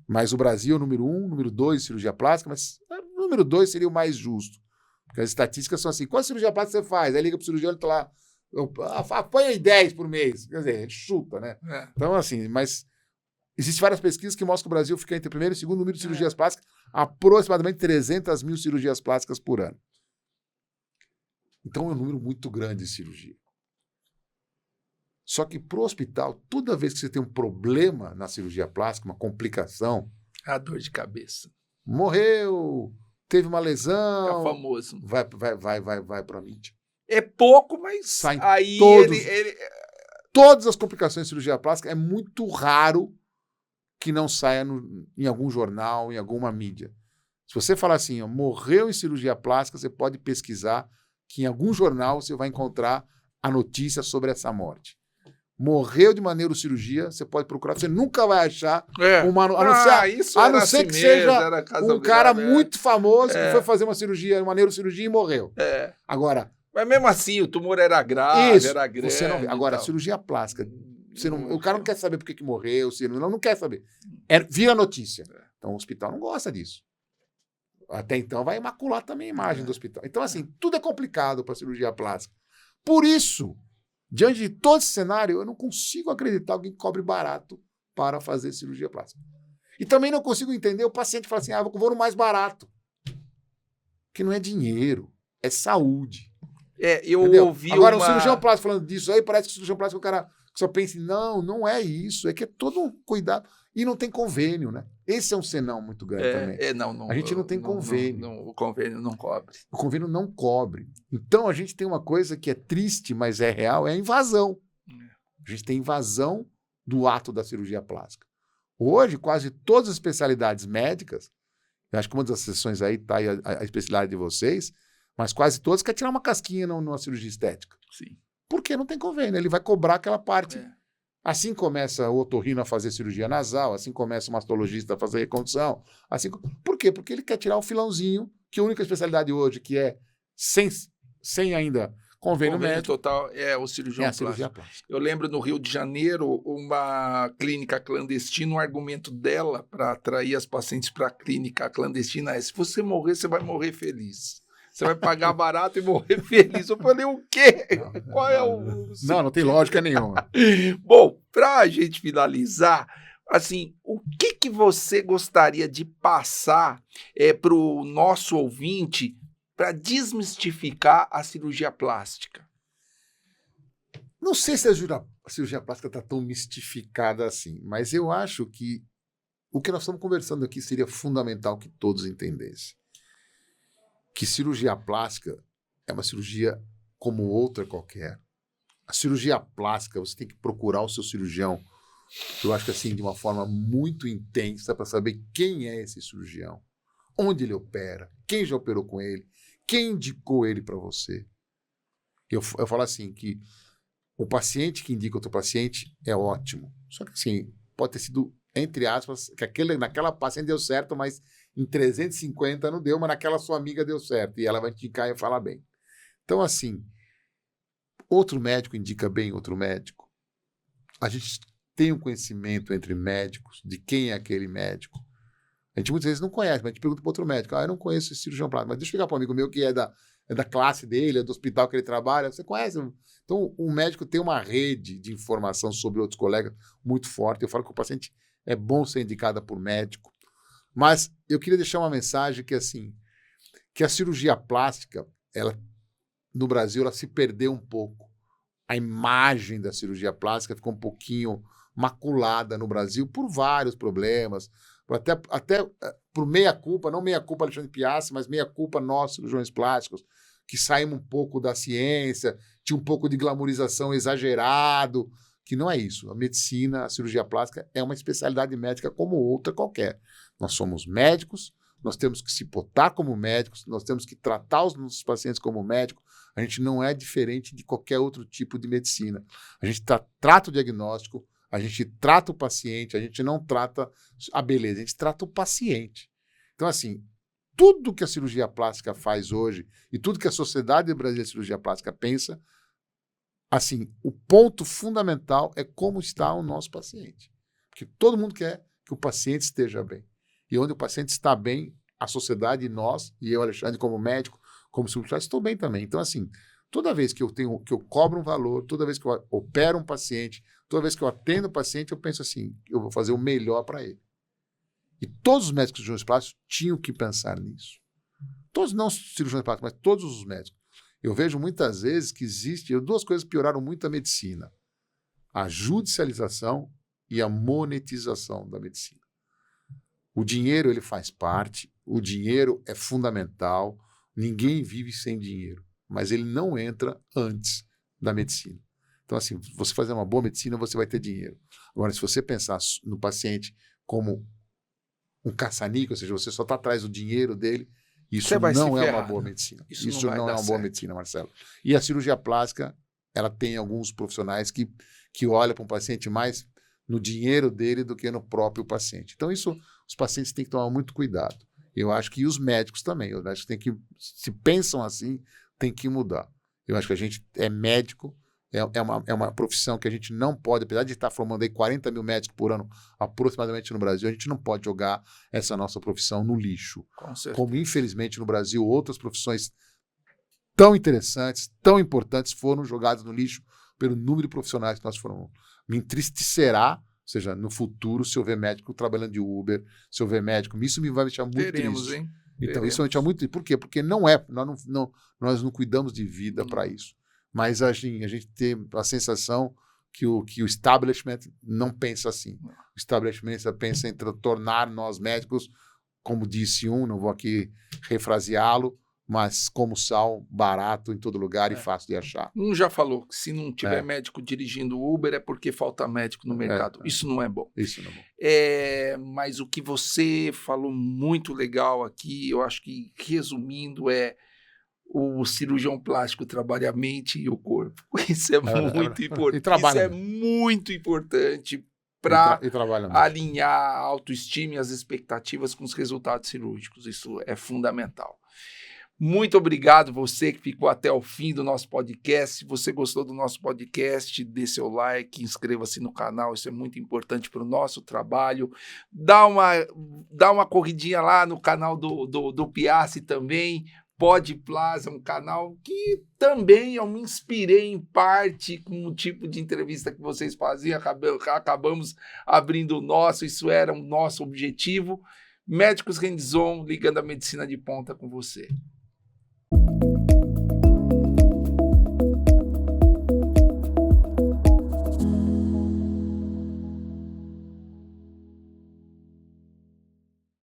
mas o Brasil é o número 1, número 2 de cirurgia plástica, mas o número 2 seria o mais justo. Porque as estatísticas são assim, qual cirurgia plástica você faz? Aí liga para o cirurgião, ele está lá Põe aí 10 por mês. Quer dizer, a gente chuta, né? É. Então, assim, mas existem várias pesquisas que mostram que o Brasil fica entre o primeiro e o segundo número de cirurgias plásticas, aproximadamente 300 mil cirurgias plásticas por ano. Então, é um número muito grande de cirurgia. Só que para o hospital, toda vez que você tem um problema na cirurgia plástica, uma complicação, A dor de cabeça. morreu, teve uma Fica lesão, famoso. vai para a mídia. É pouco, mas Saem aí todos. ele... Todas as complicações de cirurgia plástica, é muito raro que não saia em algum jornal, em alguma mídia. Se você falar assim, ó, morreu em cirurgia plástica, você pode pesquisar que em algum jornal você vai encontrar a notícia sobre essa morte. Morreu de uma neurocirurgia, você pode procurar, você nunca vai achar uma... isso a era não ser assim que mesmo, seja era Casa um cara Grande, muito famoso que É. foi fazer uma cirurgia, uma neurocirurgia e morreu. É. Agora, Mas mesmo assim, o tumor era grave, isso, era grande. você não vê. Agora, e tal. cirurgia plástica, você não, Não o cara não quer saber por que morreu, se não quer saber. Vira notícia. Então, o hospital não gosta disso. Até então, vai macular também a imagem do hospital. Então, assim, tudo é complicado para a cirurgia plástica. Por isso, diante de todo esse cenário, eu não consigo acreditar alguém que cobre barato para fazer cirurgia plástica. E também não consigo entender o paciente falar assim, vou no mais barato. Que não é dinheiro, é saúde. Eu Entendeu? ouvi Agora, uma... o cirurgião plástico falando disso aí, parece que o cirurgião plástico é o cara que só pensa em, não é isso, é que é todo um cuidado. E não tem convênio, né? Esse é um senão muito grande também. Não, A gente não tem convênio. O convênio não cobre. O convênio não cobre. Então, a gente tem uma coisa que é triste, mas é real, é a invasão. A gente tem invasão do ato da cirurgia plástica. Hoje, quase todas as especialidades médicas, eu acho que uma das sessões aí está aí a especialidade de vocês, mas quase todas quer tirar uma casquinha numa cirurgia estética. Sim. Porque não tem convênio, ele vai cobrar aquela parte. É. Assim começa o otorrino a fazer cirurgia nasal, assim começa o mastologista a fazer recondução. Por quê? Porque ele quer tirar o filãozinho, que a única especialidade hoje que é sem ainda convênio médico total é o cirurgião é a cirurgia plástico. plástica. Eu lembro no Rio de Janeiro, uma clínica clandestina, um argumento dela para atrair as pacientes para a clínica clandestina é: se você morrer, você vai morrer feliz. Você vai pagar barato e morrer feliz. Eu falei, o quê? Qual é o... Não tem lógica nenhuma. Bom, para a gente finalizar, assim, o que você gostaria de passar para o nosso ouvinte para desmistificar a cirurgia plástica? Não sei se a cirurgia plástica está tão mistificada assim, mas eu acho que o que nós estamos conversando aqui seria fundamental que todos entendessem. Que cirurgia plástica é uma cirurgia como outra qualquer. A cirurgia plástica, você tem que procurar o seu cirurgião, eu acho que assim, de uma forma muito intensa para saber quem é esse cirurgião, onde ele opera, quem já operou com ele, quem indicou ele para você. Eu falo assim, que o paciente que indica outro paciente é ótimo. Só que assim, pode ter sido, entre aspas, que naquela paciente deu certo, mas em 350 não deu, mas naquela sua amiga deu certo. E ela vai indicar e falar bem. Então, assim, outro médico indica bem outro médico. A gente tem um conhecimento entre médicos de quem é aquele médico. A gente muitas vezes não conhece, mas a gente pergunta para outro médico. Eu não conheço esse cirurgião plástico, mas deixa eu explicar para um amigo meu que é da classe dele, é do hospital que ele trabalha. Você conhece? Então, o médico tem uma rede de informação sobre outros colegas muito forte. Eu falo que o paciente é bom ser indicado por médico. Mas eu queria deixar uma mensagem que, assim, que a cirurgia plástica, no Brasil, ela se perdeu um pouco. A imagem da cirurgia plástica ficou um pouquinho maculada no Brasil por vários problemas, até por meia-culpa, não meia-culpa Alexandre Piassi, mas meia-culpa nós, cirurgiões plásticos, que saímos um pouco da ciência, tinha um pouco de glamorização exagerado, que não é isso. A medicina, a cirurgia plástica é uma especialidade médica como outra qualquer. Nós somos médicos, nós temos que se botar como médicos, nós temos que tratar os nossos pacientes como médicos. A gente não é diferente de qualquer outro tipo de medicina. A gente trata o diagnóstico, a gente trata o paciente, a gente não trata a beleza, a gente trata o paciente. Então, assim, tudo que a cirurgia plástica faz hoje e tudo que a Sociedade Brasileira de Cirurgia Plástica pensa, assim, o ponto fundamental é como está o nosso paciente. Porque todo mundo quer que o paciente esteja bem. E onde o paciente está bem, a sociedade e nós, e eu, Alexandre, como médico, como cirurgião, estou bem também. Então, assim, Toda vez que eu cobro um valor, toda vez que eu opero um paciente, toda vez que eu atendo o paciente, eu penso assim, eu vou fazer o melhor para ele. E todos os médicos cirurgiões plásticos tinham que pensar nisso. Todos, não cirurgiões plásticos, mas todos os médicos. Eu vejo muitas vezes que existe, duas coisas pioraram muito a medicina. A judicialização e a monetização da medicina. O dinheiro, ele faz parte, o dinheiro é fundamental, ninguém vive sem dinheiro, mas ele não entra antes da medicina. Então, assim, você fazer uma boa medicina, você vai ter dinheiro. Agora, se você pensar no paciente como um caça-níquel, ou seja, você só está atrás do dinheiro dele, isso não é uma boa medicina. Isso não é uma boa medicina, Marcelo. E a cirurgia plástica, ela tem alguns profissionais que olham para um paciente mais no dinheiro dele do que no próprio paciente. Então, isso os pacientes têm que tomar muito cuidado. Eu acho que os médicos também. Os médicos têm que, se pensam assim, tem que mudar. Eu acho que a gente é médico, é uma profissão que a gente não pode, apesar de estar formando aí 40 mil médicos por ano aproximadamente no Brasil, a gente não pode jogar essa nossa profissão no lixo. Como, infelizmente, no Brasil, outras profissões tão interessantes, tão importantes, foram jogadas no lixo pelo número de profissionais que nós formamos. Me entristecerá, ou seja, no futuro, se eu ver médico trabalhando de Uber, se eu ver médico, isso me vai deixar muito triste. Hein? Então, isso vai me deixar muito triste. Por quê? Porque nós não cuidamos de vida para isso. Mas a gente tem a sensação que o establishment não pensa assim. O establishment pensa em tornar nós médicos, como disse não vou aqui refraseá-lo, mas como sal, barato em todo lugar e fácil de achar. Já falou que se não tiver médico dirigindo Uber é porque falta médico no mercado. Isso não é bom. Isso não é bom. Mas o que você falou muito legal aqui, eu acho que, resumindo, o cirurgião plástico trabalha a mente e o corpo. Isso é muito importante. Isso é muito importante para alinhar a autoestima e as expectativas com os resultados cirúrgicos. Isso é fundamental. Muito obrigado você que ficou até o fim do nosso podcast. Se você gostou do nosso podcast, dê seu like, inscreva-se no canal, isso é muito importante para o nosso trabalho. Dá uma corridinha lá no canal do Piassi também, Pod Plaza, um canal que também eu me inspirei em parte com o tipo de entrevista que vocês faziam, acabamos abrindo o nosso, isso era o nosso objetivo. Médicos Hands-on, ligando a medicina de ponta com você.